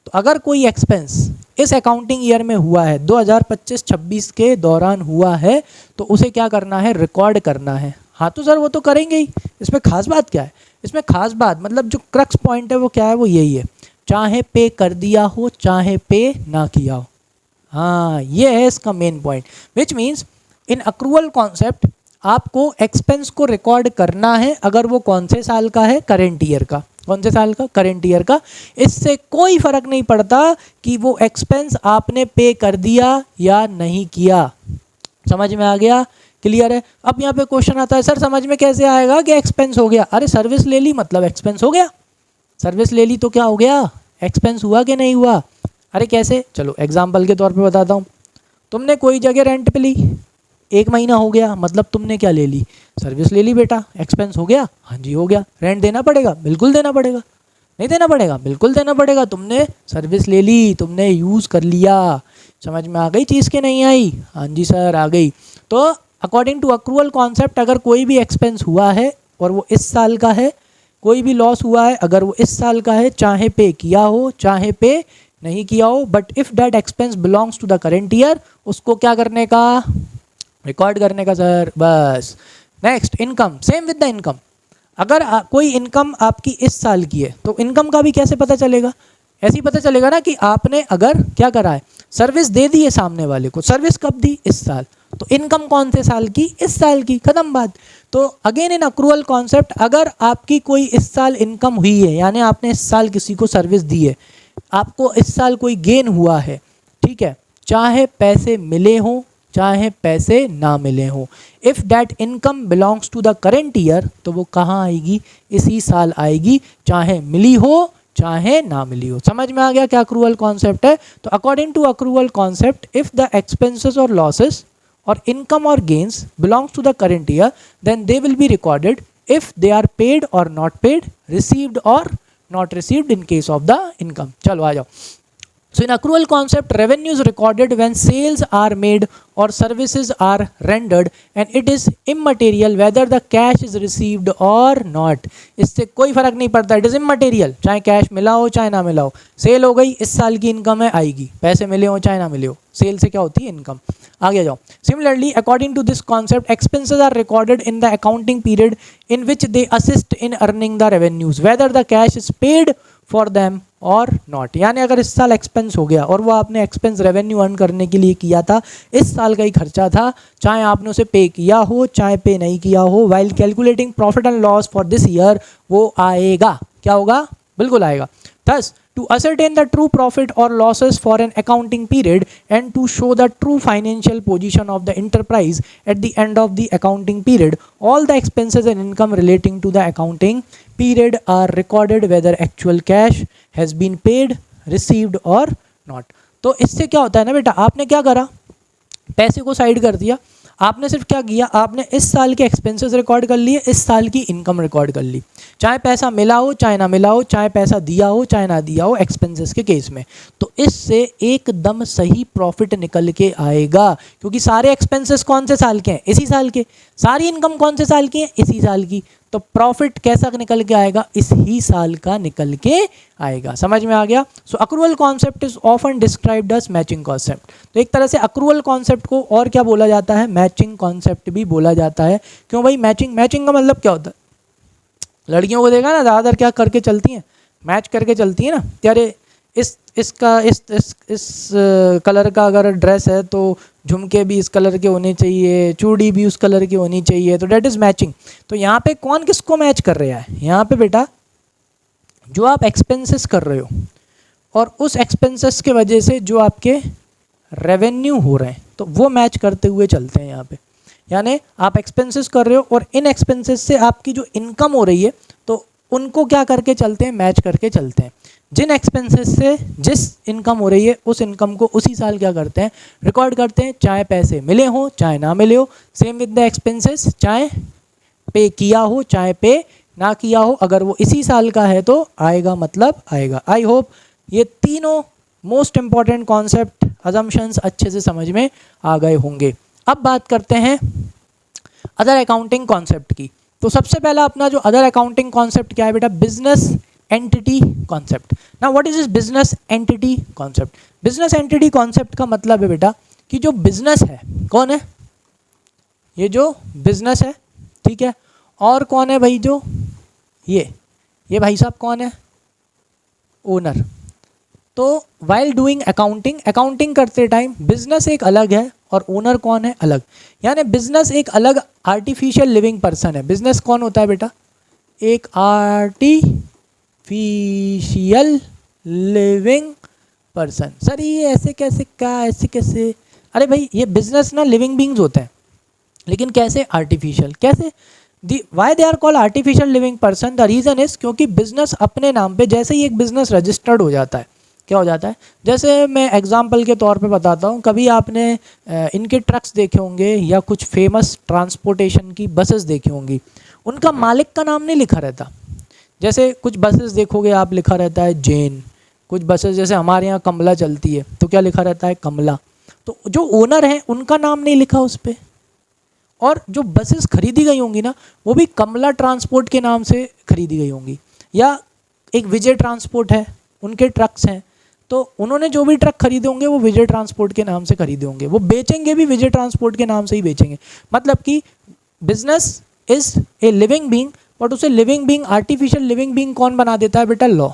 तो अगर कोई एक्सपेंस इस अकाउंटिंग ईयर में हुआ है, 2025-26 के दौरान हुआ है, तो उसे क्या करना है? रिकॉर्ड करना है। हाँ तो सर वो तो करेंगे ही, इसमें खास बात क्या है? इसमें खास बात मतलब जो क्रक्स पॉइंट है वो क्या है? वो यही है, चाहे पे कर दिया हो चाहे पे ना किया हो। हाँ ये है इसका main point, which means in accrual concept आपको एक्सपेंस को रिकॉर्ड करना है, अगर वो कौन से साल का है? करेंट ईयर का। कौन से साल का? करेंट ईयर का। इससे कोई फर्क नहीं पड़ता कि वो एक्सपेंस आपने पे कर दिया या नहीं किया। समझ में आ गया? क्लियर है? अब यहाँ पे क्वेश्चन आता है, सर समझ में कैसे आएगा कि एक्सपेंस हो गया? अरे सर्विस ले ली मतलब एक्सपेंस हो गया। सर्विस ले ली तो क्या हो गया? एक्सपेंस हुआ कि नहीं हुआ? अरे कैसे? चलो एग्जाम्पल के तौर पे बताता हूँ। तुमने कोई जगह रेंट पे ली, 1 महीना हो गया, मतलब तुमने क्या ले ली? सर्विस ले ली बेटा। एक्सपेंस हो गया? हाँ जी हो गया। रेंट देना पड़ेगा? बिल्कुल देना पड़ेगा। नहीं देना पड़ेगा? बिल्कुल देना पड़ेगा। तुमने सर्विस ले ली, तुमने यूज़ कर लिया। समझ में आ गई चीज़ के नहीं आई? हाँ जी सर आ गई। तो अकॉर्डिंग टू अक्रूवल कॉन्सेप्ट अगर कोई भी एक्सपेंस हुआ है और वो इस साल का है, कोई भी लॉस हुआ है अगर वो इस साल का है, चाहे पे किया हो चाहे पे नहीं किया हो, but if that expense belongs to the current year, उसको क्या करने का? रिकॉर्ड करने का सर, बस। Next income, same with the income. अगर कोई इनकम आपकी इस साल की है तो इनकम का भी कैसे पता चलेगा? ऐसे ही पता चलेगा ना कि आपने अगर क्या करा है, सर्विस दे दी है सामने वाले को। सर्विस कब दी? इस साल। तो इनकम कौन से साल की? इस साल की। खत्म बात। तो अगेन इन अक्रूवल कॉन्सेप्ट अगर आपकी कोई इस साल इनकम हुई है, यानी आपने इस साल किसी को सर्विस दी है, आपको इस साल कोई गेन हुआ है, ठीक है, चाहे पैसे मिले हों चाहे पैसे ना मिले हों, if that income belongs to the current year, तो वो कहाँ आएगी? इसी साल आएगी, चाहे मिली हो चाहे ना मिली हो। समझ में आ गया क्या अक्रूवल कॉन्सेप्ट है? तो according to accrual concept if the expenses और लॉसेस और इनकम और gains belongs to the current year, then they will be recorded if they are paid और नॉट पेड, रिसीव्ड और not received in case of the income. चलो आ जाओ। So in accrual concept, revenue is recorded when sales are made or services are rendered and it is immaterial whether the cash is received or not. इससे कोई फर्क नहीं पड़ता, it is immaterial, चाहे cash मिला हो चाहे ना मिला हो। सेल हो गई, इस साल की इनकम है, आएगी, पैसे मिले हो चाहे ना मिले हो, सेल से क्या होती है? इनकम। आगे जाओ। Similarly, according to this concept, expenses are recorded in the accounting period in which they assist in earning the revenues, whether the cash is paid for them और नॉट। यानी अगर इस साल एक्सपेंस हो गया और वो आपने एक्सपेंस रेवेन्यू अर्न करने के लिए किया था, इस साल का ही खर्चा था, चाहे आपने उसे पे किया हो चाहे पे नहीं किया हो, while calculating profit and loss for this year, वो आएगा। क्या होगा? बिल्कुल आएगा। Thus to ascertain the true profit or losses for an accounting period and to show the true financial position of the enterprise at the end of the accounting period, all the expenses and income relating to the accounting period are recorded whether actual cash has been paid, received or not. तो इससे क्या होता है ना बेटा, आपने क्या करा? पैसे को साइड कर दिया। आपने सिर्फ क्या किया? आपने इस साल के एक्सपेंसेस रिकॉर्ड कर लिए, इस साल की इनकम रिकॉर्ड कर ली, चाहे पैसा मिला हो चाहे ना मिला हो, चाहे पैसा दिया हो चाहे ना दिया हो, एक्सपेंसेस के केस में। तो इससे एकदम सही प्रॉफिट निकल के आएगा, क्योंकि सारे एक्सपेंसेस कौन से साल के हैं? इसी साल के। सारी इनकम कौन से साल की है? इसी साल की। तो प्रॉफिट कैसा निकल के आएगा, इस ही साल का निकल के आएगा। समझ में आ गया। So accrual concept is often described as matching concept. तो एक तरह से अक्रूवल कॉन्सेप्ट को और क्या बोला जाता है, मैचिंग कॉन्सेप्ट भी बोला जाता है। क्यों भाई, मैचिंग का मतलब क्या होता है, लड़कियों को देखा ना ज़्यादातर क्या करके चलती हैं, मैच करके चलती है ना, यारे इस कलर का अगर ड्रेस है तो झुमके भी इस कलर के होने चाहिए, चूड़ी भी उस कलर की होनी चाहिए, तो डेट इज़ मैचिंग। तो यहाँ पे कौन किसको मैच कर रहा है, यहाँ पे बेटा जो आप एक्सपेंसेस कर रहे हो और उस एक्सपेंसेस के वजह से जो आपके रेवेन्यू हो रहे हैं, तो वो मैच करते हुए चलते हैं यहाँ पे। यानी आप एक्सपेंसेस कर रहे हो और इन एक्सपेंसेस से आपकी जो इनकम हो रही है, तो उनको क्या करके चलते हैं, मैच करके चलते हैं। जिन एक्सपेंसेस से जिस इनकम हो रही है, उस इनकम को उसी साल क्या करते हैं, रिकॉर्ड करते हैं, चाहे पैसे मिले हो चाहे ना मिले हो। सेम विद द एक्सपेंसेस, चाहे पे किया हो चाहे पे ना किया हो, अगर वो इसी साल का है तो आएगा, मतलब आएगा। आई होप ये तीनों मोस्ट इंपॉर्टेंट कॉन्सेप्ट, अजम्पशंस अच्छे से समझ में आ गए होंगे। अब बात करते हैं अदर अकाउंटिंग कॉन्सेप्ट की। तो सबसे पहला अपना जो अदर अकाउंटिंग कॉन्सेप्ट क्या है बेटा, business entity concept. Now what is this business entity concept? Business entity concept का मतलब है बेटा कि जो बिजनेस है, कौन है, ये जो बिजनेस है, ठीक है, और कौन है भाई, जो ये भाई साहब कौन है, ओनर। तो वाइल डूइंग अकाउंटिंग करते टाइम बिजनेस एक अलग है और ओनर कौन है, अलग। यानी बिजनेस एक अलग आर्टिफिशियल लिविंग पर्सन है। बिजनेस कौन होता है बेटा, एक आर्टिफिशियल लिविंग पर्सन। सर ये ऐसे कैसे, क्या ऐसे कैसे, अरे भाई ये बिजनेस ना लिविंग बींग्स होते हैं, लेकिन कैसे, आर्टिफिशियल। कैसे, why they are called artificial living person, the reason is क्योंकि बिजनेस अपने नाम पे, जैसे ही एक बिजनेस रजिस्टर्ड हो जाता है, क्या हो जाता है, जैसे मैं एग्जांपल के तौर पे बताता हूँ, कभी आपने इनके ट्रक्स देखे होंगे या कुछ फेमस ट्रांसपोर्टेशन की बसेस देखी होंगी, उनका मालिक का नाम नहीं लिखा रहता। जैसे कुछ बसेस देखोगे आप, लिखा रहता है जैन, कुछ बसेस जैसे हमारे यहाँ कमला चलती है तो क्या लिखा रहता है, कमला। तो जो ओनर है उनका नाम नहीं लिखा उस पर, और जो बसेस खरीदी गई होंगी ना, वो भी कमला ट्रांसपोर्ट के नाम से खरीदी गई होंगी। या एक विजय ट्रांसपोर्ट है, उनके ट्रक्स हैं, तो उन्होंने जो भी ट्रक खरीदे होंगे वो विजय ट्रांसपोर्ट के नाम से खरीदे होंगे, वो बेचेंगे भी विजय ट्रांसपोर्ट के नाम से ही बेचेंगे। मतलब कि business is a living being, but उसे living being, artificial living being कौन बना देता है बेटा, लॉ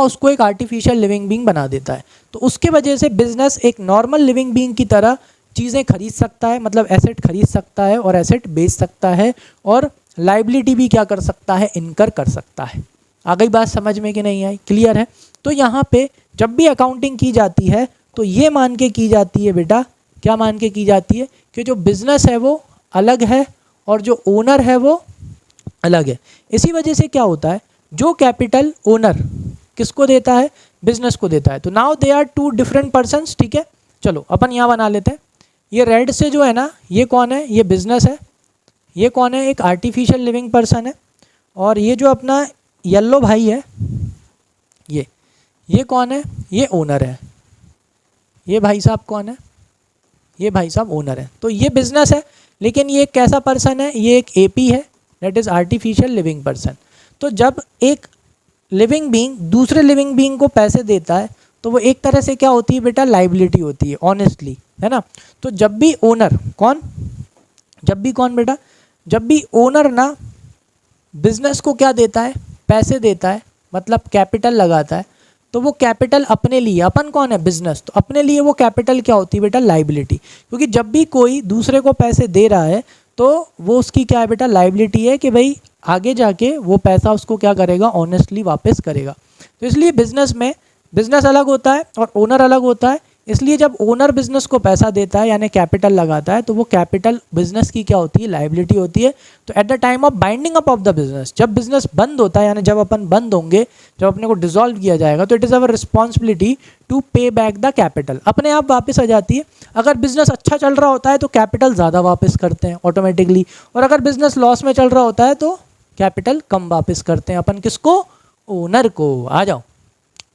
उसको एक आर्टिफिशियल लिविंग बीइंग बना देता है। तो उसके वजह से बिजनेस एक नॉर्मल लिविंग बीइंग की तरह चीज़ें खरीद सकता है, मतलब एसेट खरीद सकता है और एसेट बेच सकता है, और लाइबिलिटी भी क्या कर सकता है, इनकर कर सकता है। आ गई बात समझ में कि नहीं आई, क्लियर है। तो यहाँ पे जब भी अकाउंटिंग की जाती है तो ये मान के की जाती है बेटा, क्या मान के की जाती है, कि जो बिजनेस है वो अलग है और जो ओनर है वो अलग है। इसी वजह से क्या होता है, जो कैपिटल ओनर किसको देता है, बिजनेस को देता है। तो now they are two different persons, ठीक है। चलो अपन यहाँ बना लेते हैं, ये रेड से जो है ना, ये कौन है, ये बिजनेस है, ये कौन है, एक आर्टिफिशियल लिविंग पर्सन है, और ये जो अपना येलो भाई है, ये कौन है, ये ओनर है। ये भाई साहब कौन है, ये भाई साहब ओनर है। तो ये बिजनेस है, लेकिन ये कैसा पर्सन है, ये एक एपी है, that is artificial living person. तो जब एक लिविंग बीइंग दूसरे लिविंग बीइंग को पैसे देता है, तो वो एक तरह से क्या होती है बेटा, लाइबिलिटी होती है, ऑनेस्टली, है ना। तो जब भी ओनर कौन बेटा, जब भी ओनर ना बिजनेस को क्या देता है, पैसे देता है, मतलब कैपिटल लगाता है, तो वो कैपिटल अपने लिए, अपन कौन है, बिजनेस, तो अपने लिए वो कैपिटल क्या होती है बेटा, लाइबिलिटी। क्योंकि जब भी कोई दूसरे को पैसे दे रहा है तो वो उसकी क्या है बेटा, लाइबिलिटी है, कि भाई आगे जाके वो पैसा उसको क्या करेगा, ऑनेस्टली वापस करेगा। तो इसलिए बिजनेस में बिजनेस अलग होता है और ओनर अलग होता है। इसलिए जब ओनर बिजनेस को पैसा देता है यानी कैपिटल लगाता है, तो वो कैपिटल बिजनेस की क्या होती है, लाइबिलिटी होती है। तो at the time of binding up of the business, जब बिजनेस बंद होता है, यानी जब अपन बंद होंगे, जब अपने को डिसॉल्व किया जाएगा, तो it is our responsibility to pay back the capital, अपने आप वापस आ जाती है। अगर बिजनेस अच्छा चल रहा होता है तो कैपिटल ज़्यादा वापस करते हैं ऑटोमेटिकली, और अगर बिजनेस लॉस में चल रहा होता है तो कैपिटल कम वापस करते हैं अपन, किसको, ओनर को। आ जाओ।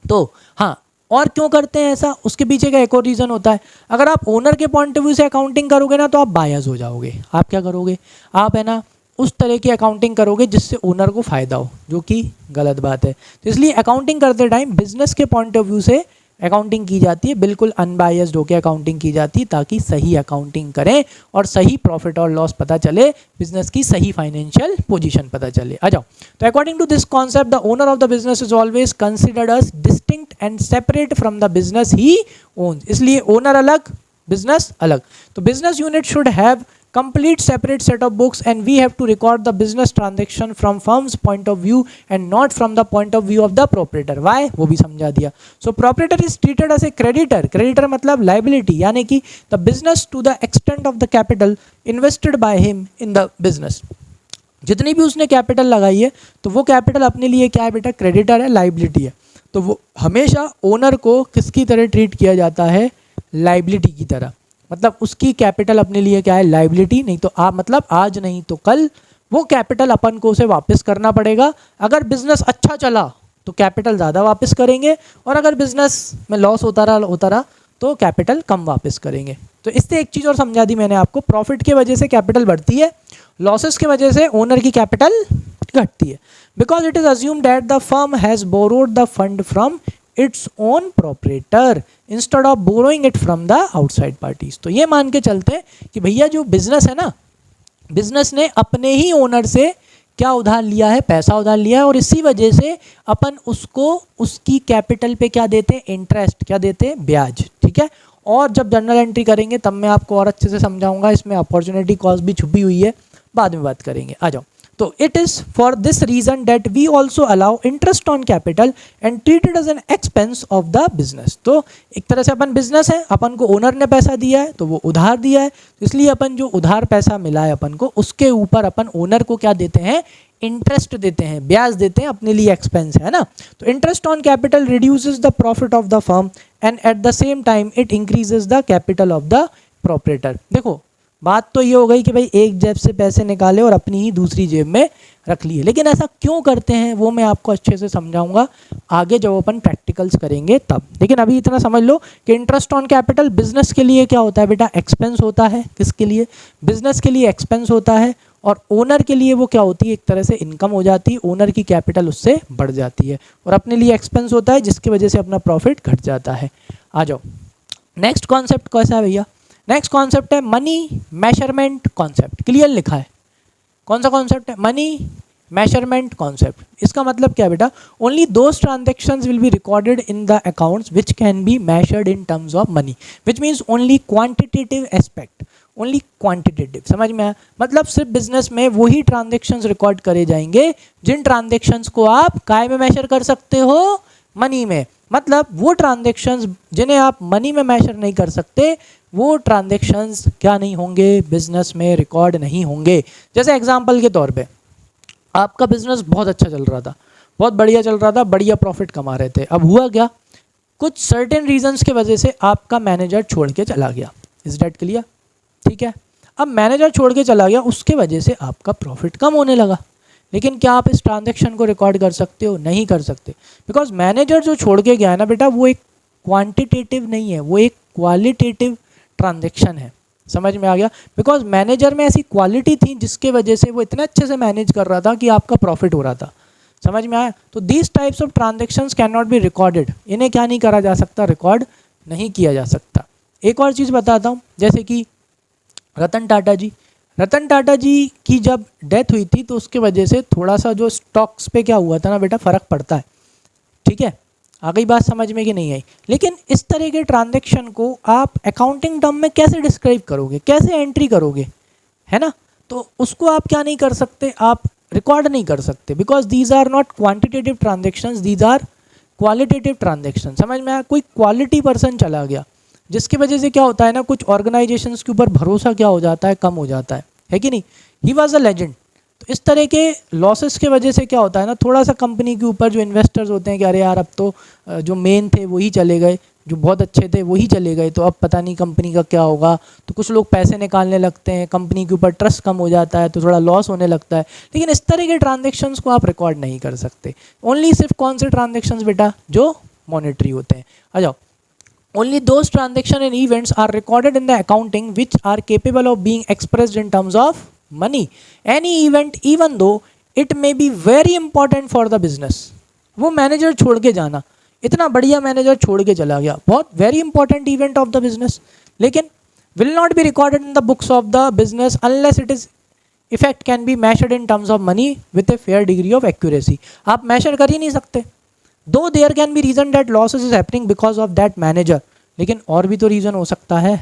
तो हाँ, और क्यों करते हैं ऐसा, उसके पीछे का एक और रीज़न होता है। अगर आप ओनर के पॉइंट ऑफ व्यू से अकाउंटिंग करोगे ना, तो आप बायस हो जाओगे। आप क्या करोगे, आप है ना उस तरह की अकाउंटिंग करोगे जिससे ओनर को फ़ायदा हो, जो कि गलत बात है। तो इसलिए अकाउंटिंग करते टाइम बिजनेस के पॉइंट ऑफ व्यू से अकाउंटिंग की जाती है, बिल्कुल अनबायस्ड होकर अकाउंटिंग की जाती है, ताकि सही अकाउंटिंग करें और सही प्रॉफिट और लॉस पता चले, बिजनेस की सही फाइनेंशियल पोजीशन पता चले। आ जाओ। तो according to this concept the owner of the business is always considered as distinct and separate from the business he owns. इसलिए ओनर अलग, बिजनेस अलग। तो business unit should have complete separate set of books and we have to record the business transaction from firm's point of view and not from the point of view of the proprietor. Why? वो भी समझा दिया। So proprietor is treated as a creditor. Creditor मतलब liability, यानी कि the business to the extent of the capital invested by him in the business. जितनी भी उसने कैपिटल लगाई है तो वो कैपिटल अपने लिए क्या है बेटा, क्रेडिटर है, लाइबिलिटी है। तो वो हमेशा ओनर को किसकी तरह ट्रीट किया जाता है, लाइबिलिटी की तरह। मतलब उसकी कैपिटल अपने लिए क्या है, लाइबिलिटी। नहीं तो आप मतलब आज नहीं तो कल वो कैपिटल अपन को उसे वापस करना पड़ेगा। अगर बिजनेस अच्छा चला तो कैपिटल ज़्यादा वापस करेंगे, और अगर बिजनेस में लॉस होता रहा तो कैपिटल कम वापस करेंगे। तो इससे एक चीज़ और समझा दी मैंने आपको, प्रॉफिट की वजह से कैपिटल बढ़ती है, लॉसेस की वजह से ओनर की कैपिटल घटती है। Because it is assume that the firm has borrowed the fund from its own proprietor instead of borrowing it from the outside parties. तो ये मान के चलते हैं कि भैया जो बिजनेस है ना, बिजनेस ने अपने ही ओनर से क्या उधार लिया है, पैसा उधार लिया है, और इसी वजह से अपन उसको उसकी कैपिटल पे क्या देते हैं, इंटरेस्ट क्या देते हैं, ब्याज। ठीक है। और जब जर्नल एंट्री करेंगे तब मैं आपको और अच्छे से समझाऊंगा, इसमें अपॉर्चुनिटी कॉस्ट भी छुपी हुई है, बाद में बात करेंगे। आ जाओ। तो it is for this reason that we also allow interest on capital and treat it as an expense of the business. तो एक तरह से अपन बिजनेस है, अपन को ओनर ने पैसा दिया है तो वो उधार दिया है, तो इसलिए अपन जो उधार पैसा मिला है अपन को, उसके ऊपर अपन ओनर को क्या देते हैं, इंटरेस्ट देते हैं, ब्याज देते हैं, अपने लिए एक्सपेंस है ना। तो interest on capital reduces the profit of the firm and at the same time it increases the capital of the proprietor. देखो बात तो ये हो गई कि भाई एक जेब से पैसे निकाले और अपनी ही दूसरी जेब में रख लिए, लेकिन ऐसा क्यों करते हैं वो मैं आपको अच्छे से समझाऊंगा आगे जब अपन प्रैक्टिकल्स करेंगे तब। लेकिन अभी इतना समझ लो कि इंटरेस्ट ऑन कैपिटल बिजनेस के लिए क्या होता है बेटा, एक्सपेंस होता है। किसके लिए, बिजनेस के लिए एक्सपेंस होता है, और ओनर के लिए वो क्या होती है, एक तरह से इनकम हो जाती है, ओनर की कैपिटल उससे बढ़ जाती है, और अपने लिए एक्सपेंस होता है जिसकी वजह से अपना प्रॉफिट घट जाता है। आ जाओ। नेक्स्ट कॉन्सेप्ट कैसा है भैया, नेक्स्ट कॉन्सेप्ट है मनी मेजरमेंट कॉन्सेप्ट। क्लियर लिखा है, कौन सा कॉन्सेप्ट है, मनी मेजरमेंट कॉन्सेप्ट। इसका मतलब क्या है बेटा, only those transactions will be recorded in the accounts which can be measured in terms of money, which means only quantitative aspect, only quantitative. समझ में आया, मतलब सिर्फ बिजनेस में वही ट्रांजेक्शंस रिकॉर्ड करे जाएंगे जिन ट्रांजेक्शंस को आप काय में मेजर कर सकते हो, मनी में। मतलब वो ट्रांजेक्शंस जिन्हें आप मनी में मेजर नहीं कर सकते, वो ट्रांजेक्शंस क्या नहीं होंगे, बिजनेस में रिकॉर्ड नहीं होंगे। जैसे एग्जांपल के तौर पे आपका बिजनेस बहुत अच्छा चल रहा था, बहुत बढ़िया चल रहा था, बढ़िया प्रॉफिट कमा रहे थे। अब हुआ क्या, कुछ सर्टेन रीजंस की वजह से आपका मैनेजर छोड़ के चला गया। Is that clear? ठीक है। अब मैनेजर छोड़ के चला गया, उसके वजह से आपका प्रॉफिट कम होने लगा। लेकिन क्या आप इस ट्रांजेक्शन को रिकॉर्ड कर सकते हो? नहीं कर सकते, बिकॉज मैनेजर जो छोड़ के गया है ना बेटा, वो एक क्वांटिटेटिव नहीं है, वो एक क्वालिटेटिव ट्रांजेक्शन है। समझ में आ गया? बिकॉज मैनेजर में ऐसी क्वालिटी थी जिसके वजह से वो इतने अच्छे से मैनेज कर रहा था कि आपका प्रॉफिट हो रहा था। समझ में आया? तो these types of transactions can not be recorded, इन्हें क्या नहीं करा जा सकता, रिकॉर्ड नहीं किया जा सकता। एक और चीज़ बताता हूँ, जैसे कि रतन टाटा जी की जब डेथ हुई थी तो उसके वजह से थोड़ा सा जो स्टॉक्स पे क्या हुआ था ना बेटा, फ़र्क पड़ता है। ठीक है, आ गई बात समझ में कि नहीं आई? लेकिन इस तरह के ट्रांजैक्शन को आप अकाउंटिंग टर्म में कैसे डिस्क्राइब करोगे, कैसे एंट्री करोगे, है ना? तो उसको आप क्या नहीं कर सकते, आप रिकॉर्ड नहीं कर सकते, because these are not quantitative transactions, these are qualitative transaction. समझ में आया? कोई क्वालिटी पर्सन चला गया जिसकी वजह से क्या होता है ना, कुछ ऑर्गेनाइजेशंस के ऊपर भरोसा क्या हो जाता है, कम हो जाता है कि नहीं? He was a legend. तो इस तरह के लॉसेस की वजह से क्या होता है ना, थोड़ा सा कंपनी के ऊपर जो इन्वेस्टर्स होते हैं कि अरे यार अब तो जो मेन थे वही चले गए, जो बहुत अच्छे थे वही चले गए, तो अब पता नहीं कंपनी का क्या होगा। तो कुछ लोग पैसे निकालने लगते हैं, कंपनी के ऊपर ट्रस्ट कम हो जाता है, तो थोड़ा लॉस होने लगता है। लेकिन इस तरह के ट्रांजेक्शन्स को आप रिकॉर्ड नहीं कर सकते। ओनली सिर्फ कौन से ट्रांजेक्शन्स बेटा, जो मॉनेटरी होते हैं। आ जाओ। Only those transaction and events are recorded in the accounting which are capable of being expressed in terms of money. Any event, even though it may be very important for the business. वो manager छोड़ के जाना, इतना बढ़िया manager छोड़ के चला गया, बहुत very important event of the business, लेकिन will not be recorded in the books of the business unless it is effect can be measured in terms of money with a fair degree of accuracy. आप measure कर ही नहीं सकते, though there can be reason that losses is happening because of that manager, लेकिन और भी तो reason हो सकता है,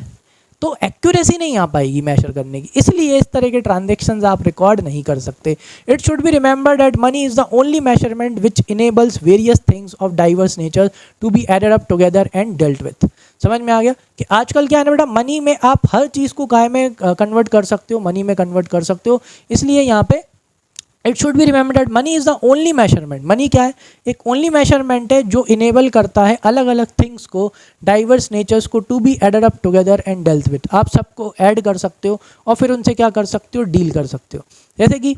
तो एक्यूरेसी नहीं आ पाएगी मेजर करने की, इसलिए इस तरह के ट्रांजेक्शन्स आप रिकॉर्ड नहीं कर सकते. It should be remember that money is the only measurement which enables various things of diverse nature to be added up together and dealt with. समझ में आ गया कि आजकल क्या है ना बेटा, मनी में आप हर चीज़ को काय में कन्वर्ट कर सकते हो, मनी में कन्वर्ट कर सकते हो, इसलिए यहाँ पे it should be remember that money is the only measurement. Money क्या है, एक ओनली मेजरमेंट है जो इनेबल करता है अलग अलग थिंग्स को, डाइवर्स नेचर्स को to be added up together and dealt with. आप सबको ऐड कर सकते हो और फिर उनसे क्या कर सकते हो, डील कर सकते हो. जैसे कि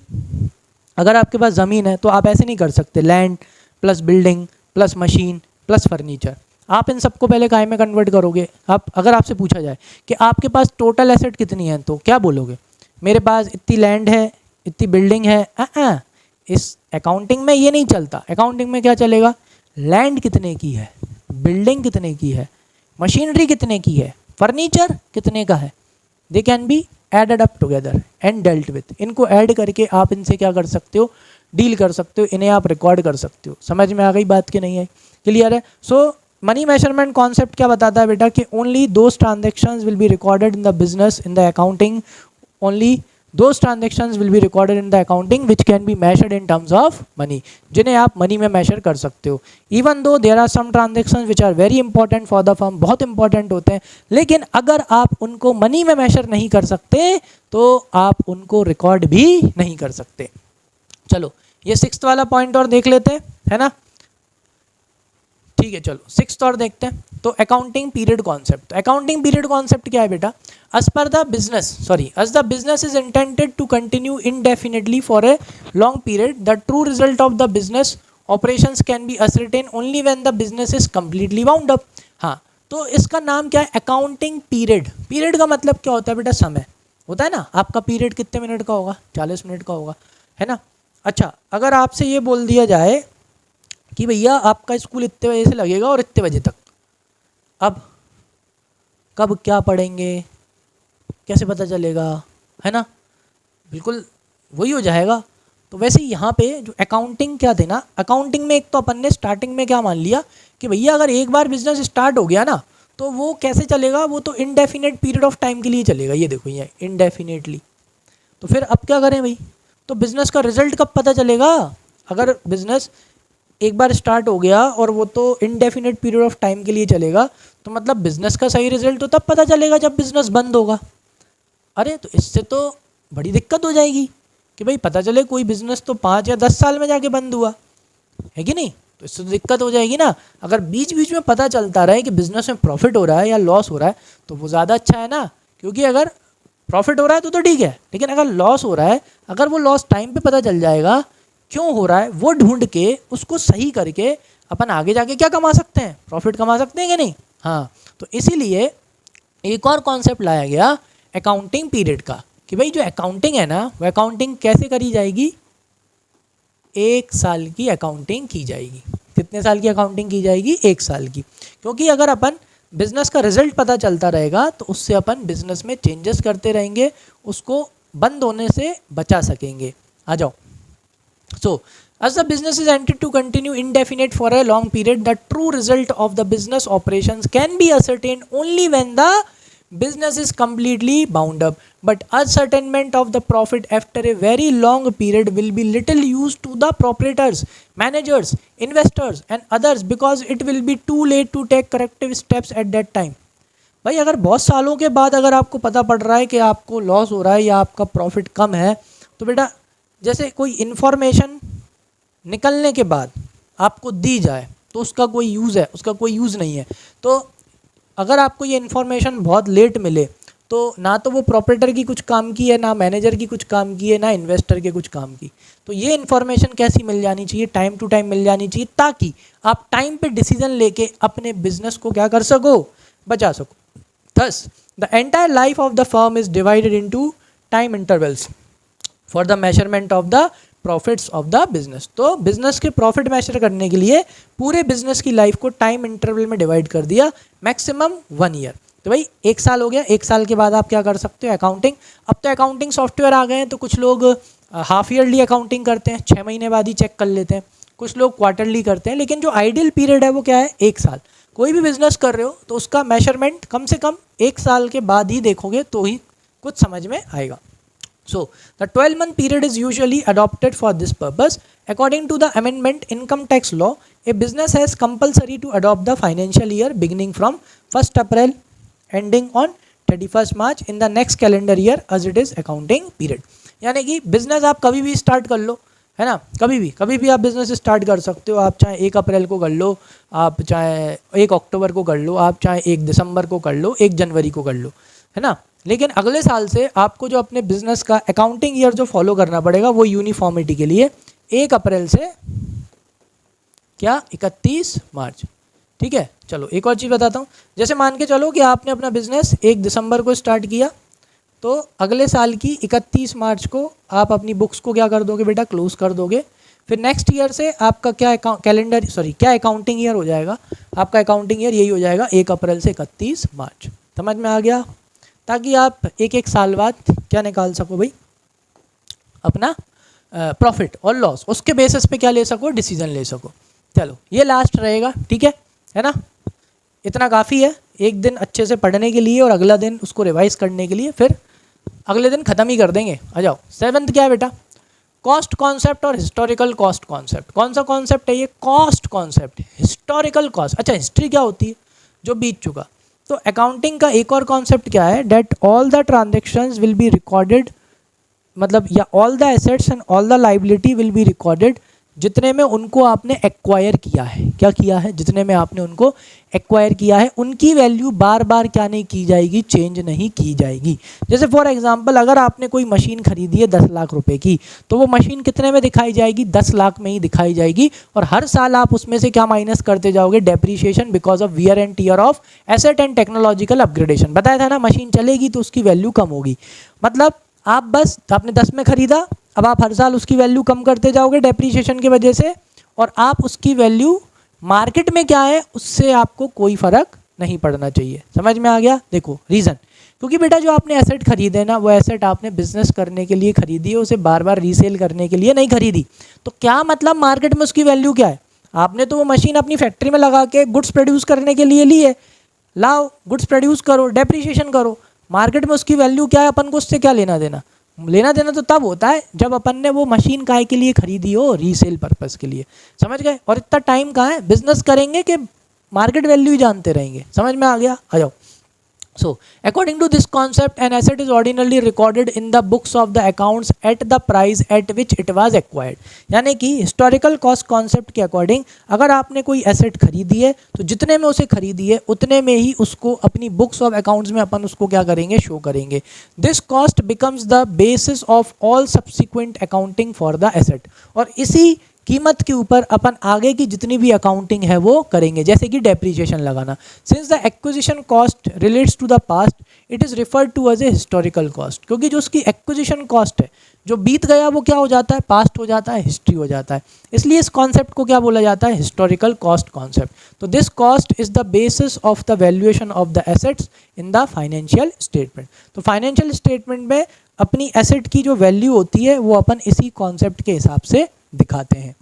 अगर आपके पास ज़मीन है तो आप ऐसे नहीं कर सकते land plus building plus machine plus furniture. आप इन सबको पहले काय में कन्वर्ट करोगे. आप अगर आपसे पूछा जाए कि आपके पास टोटल एसेट कितनी है, तो क्या बोलोगे, मेरे पास इतनी लैंड है, इतनी बिल्डिंग है. इस अकाउंटिंग में ये नहीं चलता. अकाउंटिंग में क्या चलेगा, लैंड कितने की है, बिल्डिंग कितने की है, मशीनरी कितने की है, फर्नीचर कितने का है, they can be added up together and dealt with. इनको ऐड करके आप इनसे क्या कर सकते हो, डील कर सकते हो, इन्हें आप रिकॉर्ड कर सकते हो. समझ में आ गई बात कि नहीं है, क्लियर है. सो मनी मेजरमेंट कॉन्सेप्ट क्या बताता है बेटा कि only those transactions will be recorded in the business in the accounting, only those transactions will be recorded in the accounting which can be measured in terms of money, जिन्हें आप money में measure कर सकते हो. even though there are some transactions which are very important for the firm, बहुत important होते हैं, लेकिन अगर आप उनको मनी में measure नहीं कर सकते तो आप उनको रिकॉर्ड भी नहीं कर सकते. चलो ये 6th वाला पॉइंट और देख लेते हैं, है ना. ठीक है, चलो 6th और देखते हैं. तो accounting period concept. Accounting period concept क्या है बेटा, as the business is intended to continue indefinitely for a long period, the true result of the business operations can be ascertained only when the business is completely wound up. हाँ, तो इसका नाम क्या है, accounting period. Period का मतलब क्या होता है बेटा, समय होता है ना. आपका पीरियड कितने मिनट का होगा, 40 मिनट का होगा, है ना. अच्छा, अगर आपसे ये बोल दिया जाए कि भैया आपका स्कूल इतने बजे से लगेगा और इतने बजे तक, अब कब क्या पढ़ेंगे, कैसे पता चलेगा, है ना. बिल्कुल वही हो जाएगा. तो वैसे ही यहाँ पे जो अकाउंटिंग क्या थे ना, अकाउंटिंग में एक तो अपन ने स्टार्टिंग में क्या मान लिया कि भैया अगर एक बार बिजनेस स्टार्ट हो गया ना तो वो कैसे चलेगा, वो तो इनडेफिनेट पीरियड ऑफ टाइम के लिए चलेगा. ये देखो ये इनडेफिनेटली. तो फिर अब क्या करें भाई, तो बिज़नेस का रिजल्ट कब पता चलेगा, अगर बिज़नेस एक बार स्टार्ट हो गया और वो तो इनडेफिनेट पीरियड ऑफ टाइम के लिए चलेगा, तो मतलब बिज़नेस का सही रिजल्ट तो तब पता चलेगा जब बिज़नेस बंद होगा. अरे तो इससे तो बड़ी दिक्कत हो जाएगी कि भाई पता चले कोई बिज़नेस तो 5 या 10 साल में जाके बंद हुआ है कि नहीं, तो इससे तो दिक्कत हो जाएगी ना. अगर बीच बीच में पता चलता रहे कि बिज़नेस में प्रॉफिट हो रहा है या लॉस हो रहा है तो वो ज़्यादा अच्छा है ना, क्योंकि अगर प्रॉफिट हो रहा है तो ठीक है, लेकिन अगर लॉस हो रहा है, अगर वो लॉस टाइम पे पता चल जाएगा क्यों हो रहा है, वो ढूंढ के उसको सही करके अपन आगे जाके क्या कमा सकते हैं, प्रॉफिट कमा सकते हैं कि नहीं. हाँ, तो इसीलिए एक और कॉन्सेप्ट लाया गया अकाउंटिंग पीरियड का कि भाई जो अकाउंटिंग है ना, वो अकाउंटिंग कैसे करी जाएगी, 1 साल की अकाउंटिंग की जाएगी. कितने साल की अकाउंटिंग की जाएगी, 1 साल की. क्योंकि अगर अपन बिजनेस का रिजल्ट पता चलता रहेगा तो उससे अपन बिजनेस में चेंजेस करते रहेंगे, उसको बंद होने से बचा सकेंगे. आ जाओ. सो as the business is intended to continue indefinite for a long period, the true result of the business operations can be ascertained only when the business is completely bound up. But ascertainment of the profit after a very long period will be little use to the proprietors, managers, investors and others, because it will be too late to take corrective steps at that time. भाई अगर बहुत सालों के बाद अगर आपको पता पड़ रहा है कि आपको लॉस हो रहा है या आपका प्रॉफिट कम है, तो बेटा जैसे कोई इन्फॉर्मेशन निकलने के बाद आपको दी जाए तो उसका कोई यूज़ है, उसका कोई यूज़ नहीं है. तो अगर आपको ये इन्फॉर्मेशन बहुत लेट मिले तो ना तो वो प्रॉपरेटर की कुछ काम की है, ना मैनेजर की कुछ काम की है, ना इन्वेस्टर के कुछ काम की. तो ये इन्फॉर्मेशन कैसी मिल जानी चाहिए, टाइम टू टाइम मिल जानी चाहिए, ताकि आप टाइम पे डिसीजन लेके अपने बिजनेस को क्या कर सको, बचा सको. Thus, the entire life of the firm is divided into time intervals. For the measurement of the profits of the business. तो बिजनेस के प्रॉफिट मेजर करने के लिए पूरे बिजनेस की लाइफ को टाइम इंटरवल में डिवाइड कर दिया, मैक्सिमम 1 ईयर। तो भाई 1 साल हो गया, 1 साल के बाद आप क्या कर सकते हो, अकाउंटिंग। अब तो अकाउंटिंग सॉफ्टवेयर आ गए हैं, तो कुछ लोग हाफ ईयरली अकाउंटिंग करते हैं, 6 महीने बाद ही चेक कर लेते हैं, कुछ लोग क्वार्टरली करते हैं, लेकिन जो आइडियल पीरियड है वो क्या है, 1 साल। कोई भी बिजनेस कर रहे हो तो उसका मेजरमेंट कम से कम 1 साल के बाद ही देखोगे तो ही कुछ समझ में आएगा। So, the 12-month period is usually adopted for this purpose. According to the amendment income tax law, a business has compulsory to adopt the financial year beginning from 1st April ending on 31st March in the next calendar year as it is accounting period. यानी कि business आप कभी भी start कर लो, है ना, कभी भी आप बिजनेस स्टार्ट कर सकते हो। आप चाहे 1 अप्रैल को कर लो, आप चाहे 1 अक्टूबर को कर लो, आप चाहे 1 दिसंबर को कर लो, 1 जनवरी को कर लो, है ना। लेकिन अगले साल से आपको जो अपने बिजनेस का अकाउंटिंग ईयर जो फॉलो करना पड़ेगा वो यूनिफॉर्मिटी के लिए 1 अप्रैल से क्या 31 मार्च। ठीक है, चलो एक और चीज़ बताता हूँ। जैसे मान के चलो कि आपने अपना बिजनेस 1 दिसंबर को स्टार्ट किया, तो अगले साल की 31 मार्च को आप अपनी बुक्स को क्या कर दोगे बेटा, क्लोज कर दोगे। फिर नेक्स्ट ईयर से आपका क्या क्या अकाउंटिंग ईयर हो जाएगा, आपका अकाउंटिंग ईयर यही हो जाएगा 1 अप्रैल से 31 मार्च। समझ में आ गया, ताकि आप एक साल बाद क्या निकाल सको भाई, अपना प्रॉफिट और लॉस, उसके बेसिस पे क्या ले सको, डिसीजन ले सको। चलो ये लास्ट रहेगा, ठीक है ना। इतना काफ़ी है एक दिन अच्छे से पढ़ने के लिए और अगला दिन उसको रिवाइज करने के लिए, फिर अगले दिन ख़त्म ही कर देंगे। आ जाओ, 7th क्या है बेटा, कॉस्ट कॉन्सेप्ट और हिस्टोरिकल कॉस्ट कॉन्सेप्ट। कौन सा कॉन्सेप्ट है ये, कॉस्ट कॉन्सेप्ट। हिस्टोरिकल कॉस्ट, अच्छा हिस्ट्री क्या होती है, जो बीत चुका। तो अकाउंटिंग का एक और कॉन्सेप्ट क्या है, that all the transactions will be recorded, मतलब या all the assets and all the liability will be recorded, जितने में उनको आपने एक्वायर किया है। क्या किया है, जितने में आपने उनको एक्वायर किया है, उनकी वैल्यू बार बार क्या नहीं की जाएगी, चेंज नहीं की जाएगी। जैसे फॉर एग्जांपल अगर आपने कोई मशीन खरीदी है 10 लाख रुपए की, तो वो मशीन कितने में दिखाई जाएगी, 10 लाख में ही दिखाई जाएगी। और हर साल आप उसमें से क्या माइनस करते जाओगे, depreciation, because of wear and tear of asset and technological upgradation. बताया था ना, मशीन चलेगी तो उसकी वैल्यू कम होगी। मतलब आप बस आपने 10 में खरीदा, अब आप हर साल उसकी वैल्यू कम करते जाओगे डेप्रीशिएशन की वजह से, और आप उसकी वैल्यू मार्केट में क्या है उससे आपको कोई फ़र्क नहीं पड़ना चाहिए। समझ में आ गया। देखो रीज़न, क्योंकि बेटा जो आपने एसेट खरीदे ना, वो एसेट आपने बिजनेस करने के लिए खरीदी है, उसे बार बार रीसेल करने के लिए नहीं खरीदी। तो क्या मतलब मार्केट में उसकी वैल्यू क्या है, आपने तो वो मशीन अपनी फैक्ट्री में लगा के गुड्स प्रोड्यूस करने के लिए ली है, लाओ गुड्स प्रोड्यूस करो, डेप्रीशिएशन करो। मार्केट में उसकी वैल्यू क्या है, अपन को उससे क्या लेना देना। लेना देना तो तब होता है जब अपन ने वो मशीन काहे के लिए खरीदी हो, रीसेल पर्पस के लिए। समझ गए। और इतना टाइम कहाँ है, बिजनेस करेंगे कि मार्केट वैल्यू ही जानते रहेंगे। समझ में आ गया, आ जाओ। So, according to this concept, an asset is ordinarily recorded in the books of the accounts at the price at which it was acquired. यानी कि historical cost concept के अकॉर्डिंग अगर आपने कोई एसेट खरीदी है तो जितने में उसे खरीदी है उतने में ही उसको अपनी बुक्स ऑफ अकाउंट्स में अपन उसको क्या करेंगे, शो करेंगे। This cost becomes the basis of all subsequent accounting for the asset. और इसी कीमत के ऊपर अपन आगे की जितनी भी अकाउंटिंग है वो करेंगे, जैसे कि डेप्रीशिएशन लगाना। Since the acquisition cost relates to the past, it is referred to as a historical cost. क्योंकि जो उसकी एक्विजिशन कॉस्ट है, जो बीत गया वो क्या हो जाता है, पास्ट हो जाता है, हिस्ट्री हो जाता है। इसलिए इस कॉन्सेप्ट को क्या बोला जाता है, हिस्टोरिकल कॉस्ट कॉन्सेप्ट। तो this cost is the basis of the valuation of the assets in the financial statement. तो फाइनेंशियल स्टेटमेंट में अपनी एसेट की जो वैल्यू होती है वो अपन इसी कॉन्सेप्ट के हिसाब से दिखाते हैं।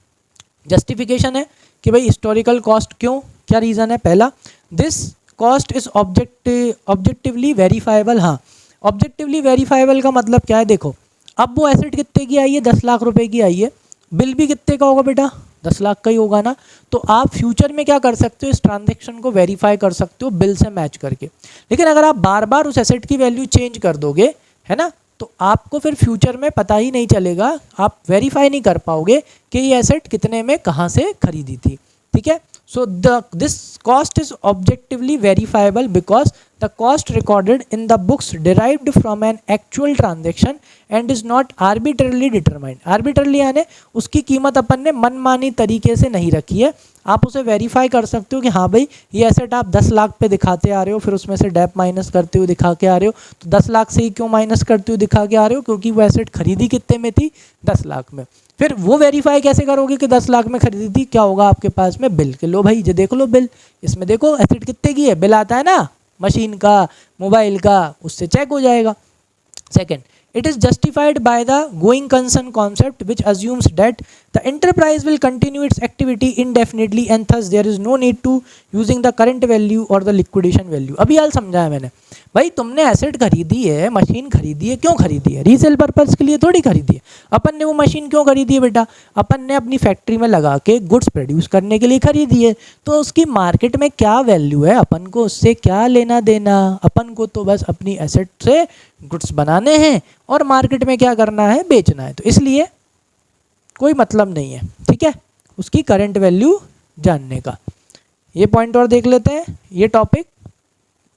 जस्टिफिकेशन है कि भाई हिस्टोरिकल कॉस्ट क्यों, क्या रीज़न है। पहला, this cost is objectively verifiable. हाँ, ऑब्जेक्टिवली वेरीफाइबल का मतलब क्या है, देखो अब वो एसेट कितने की आई है, 10 लाख रुपए की आई है, बिल भी कितने का होगा बेटा, 10 लाख का ही होगा ना। तो आप फ्यूचर में क्या कर सकते हो, इस ट्रांजेक्शन को वेरीफाई कर सकते हो बिल से मैच करके। लेकिन अगर आप बार बार उस एसेट की वैल्यू चेंज कर दोगे, है ना, तो आपको फिर फ्यूचर में पता ही नहीं चलेगा, आप वेरीफाई नहीं कर पाओगे कि ये एसेट कितने में कहाँ से खरीदी थी। ठीक है। So this cost is objectively verifiable because the cost recorded in the books derived from an actual transaction and is not arbitrarily determined. Arbitrarily यानी उसकी कीमत अपन ने मनमानी तरीके से नहीं रखी है, आप उसे वेरीफाई कर सकते हो कि हाँ भाई ये एसेट आप 10 लाख पे दिखाते आ रहे हो, फिर उसमें से डेप माइनस करते हुए दिखा के आ रहे हो, तो 10 लाख से ही क्यों माइनस करते हुए दिखा के आ रहे हो, क्योंकि वो एसेट खरीदी कितने में थी, 10 लाख में। फिर वो वेरीफाई कैसे करोगे कि 10 लाख में खरीदी थी, क्या होगा आपके पास में बिल के, लो भाई ये देख लो बिल, इसमें देखो एसेट कितने की है, बिल आता है ना मशीन का, मोबाइल का, उससे चेक हो जाएगा। Second, it is justified by the going concern concept which assumes that the enterprise will continue its activity indefinitely and thus there is no need to using the current value or the liquidation value। अभी हाल समझाया मैंने, भाई तुमने asset खरीदी है, machine खरीदी है, क्यों खरीदी है, रीसेल पर्पस के लिए थोड़ी खरीदी है। अपन ने वो मशीन क्यों खरीदी है बेटा, अपन ने अपनी फैक्ट्री में लगा के गुड्स प्रोड्यूस करने के लिए खरीदी है, तो उसकी मार्केट में क्या वैल्यू है, अपन को उससे क्या लेना देना, अपन को तो बस अपनी एसेट से गुड्स बनाने हैं और मार्केट में क्या करना है, बेचना है, तो इसलिए कोई मतलब नहीं है, ठीक है, उसकी करंट वैल्यू जानने का। ये पॉइंट और देख लेते हैं, ये टॉपिक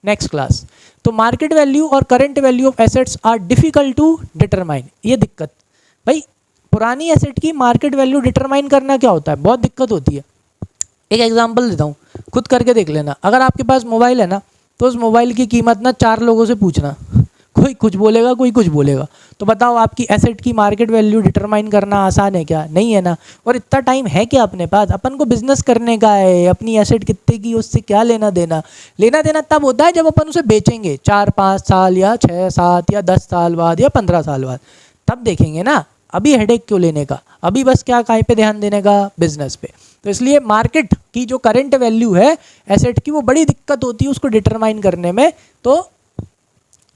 नेक्स्ट क्लास। तो मार्केट वैल्यू और current value of assets are difficult to determine, ये दिक्कत भाई, पुरानी एसेट की मार्केट वैल्यू डिटरमाइन करना क्या होता है, बहुत दिक्कत होती है। एक एग्जांपल देता हूँ, खुद करके देख लेना। अगर आपके पास मोबाइल है ना, तो उस मोबाइल की कीमत ना 4 लोगों से पूछना, कोई कुछ बोलेगा कोई कुछ बोलेगा, तो बताओ आपकी एसेट की मार्केट वैल्यू डिटरमाइन करना आसान है क्या, नहीं है ना। और इतना टाइम है क्या अपने पास, अपन को बिजनेस करने का है, अपनी एसेट कितने की उससे क्या लेना देना। लेना देना तब होता है जब अपन उसे बेचेंगे 4-5 साल या 6-7 या 10 साल बाद या 15 साल बाद, तब देखेंगे ना। अभी हेडेक क्यों लेने का, अभी बस क्या काहे पे ध्यान देने का, बिजनेस पे। तो इसलिए मार्केट की जो करंट वैल्यू है एसेट की, वो बड़ी दिक्कत होती है उसको डिटरमाइन करने में, तो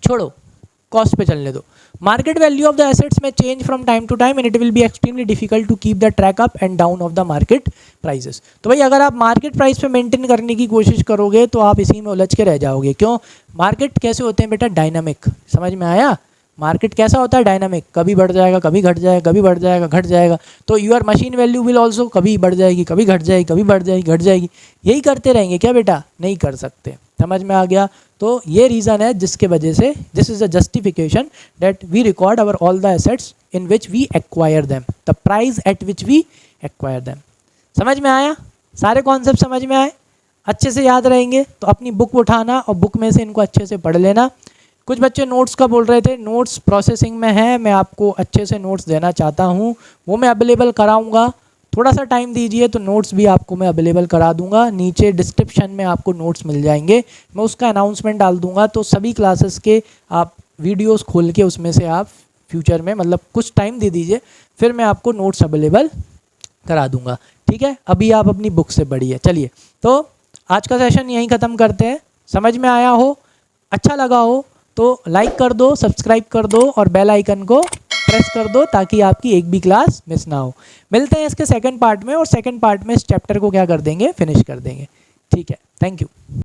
छोड़ो, कॉस्ट पे चलने दो। Market value of the assets में change from time to time and it will be extremely difficult to keep the track up and down of the market prices. तो भाई अगर आप मार्केट प्राइस पे मेंटेन करने की कोशिश करोगे तो आप इसी में उलझ के रह जाओगे। क्यों, मार्केट कैसे होते हैं बेटा, डायनामिक, समझ में आया। मार्केट कैसा होता है, डायनामिक, कभी बढ़ जाएगा कभी घट जाएगा, कभी बढ़ जाएगा घट जाएगा। तो your machine value will also कभी बढ़ जाएगी कभी घट जाएगी, कभी बढ़ जाएगी घट जाएगी, यही करते रहेंगे क्या बेटा, नहीं कर सकते। समझ में आ गया। तो ये रीज़न है जिसके वजह से this is a justification that we record our all the assets in which we acquire them, the price at which we acquire them. समझ में आया, सारे कॉन्सेप्ट समझ में आए, अच्छे से याद रहेंगे तो अपनी बुक उठाना और बुक में से इनको अच्छे से पढ़ लेना। कुछ बच्चे नोट्स का बोल रहे थे, नोट्स प्रोसेसिंग में है, मैं आपको अच्छे से नोट्स देना चाहता हूँ, वो मैं अवेलेबल कराऊँगा, थोड़ा सा टाइम दीजिए तो नोट्स भी आपको मैं अवेलेबल करा दूंगा। नीचे डिस्क्रिप्शन में आपको नोट्स मिल जाएंगे, मैं उसका अनाउंसमेंट डाल दूंगा, तो सभी क्लासेस के आप वीडियोस खोल के उसमें से आप फ्यूचर में, मतलब कुछ टाइम दे दीजिए, फिर मैं आपको नोट्स अवेलेबल करा दूंगा, ठीक है। अभी आप अपनी बुक से पढ़िए। चलिए, तो आज का सेशन यहीं ख़त्म करते हैं। समझ में आया हो, अच्छा लगा हो तो लाइक कर दो, सब्सक्राइब कर दो और बेल आइकन को प्रेस कर दो ताकि आपकी एक भी क्लास मिस ना हो। मिलते हैं इसके सेकंड पार्ट में, और सेकंड पार्ट में इस चैप्टर को क्या कर देंगे, फिनिश कर देंगे। ठीक है, थैंक यू।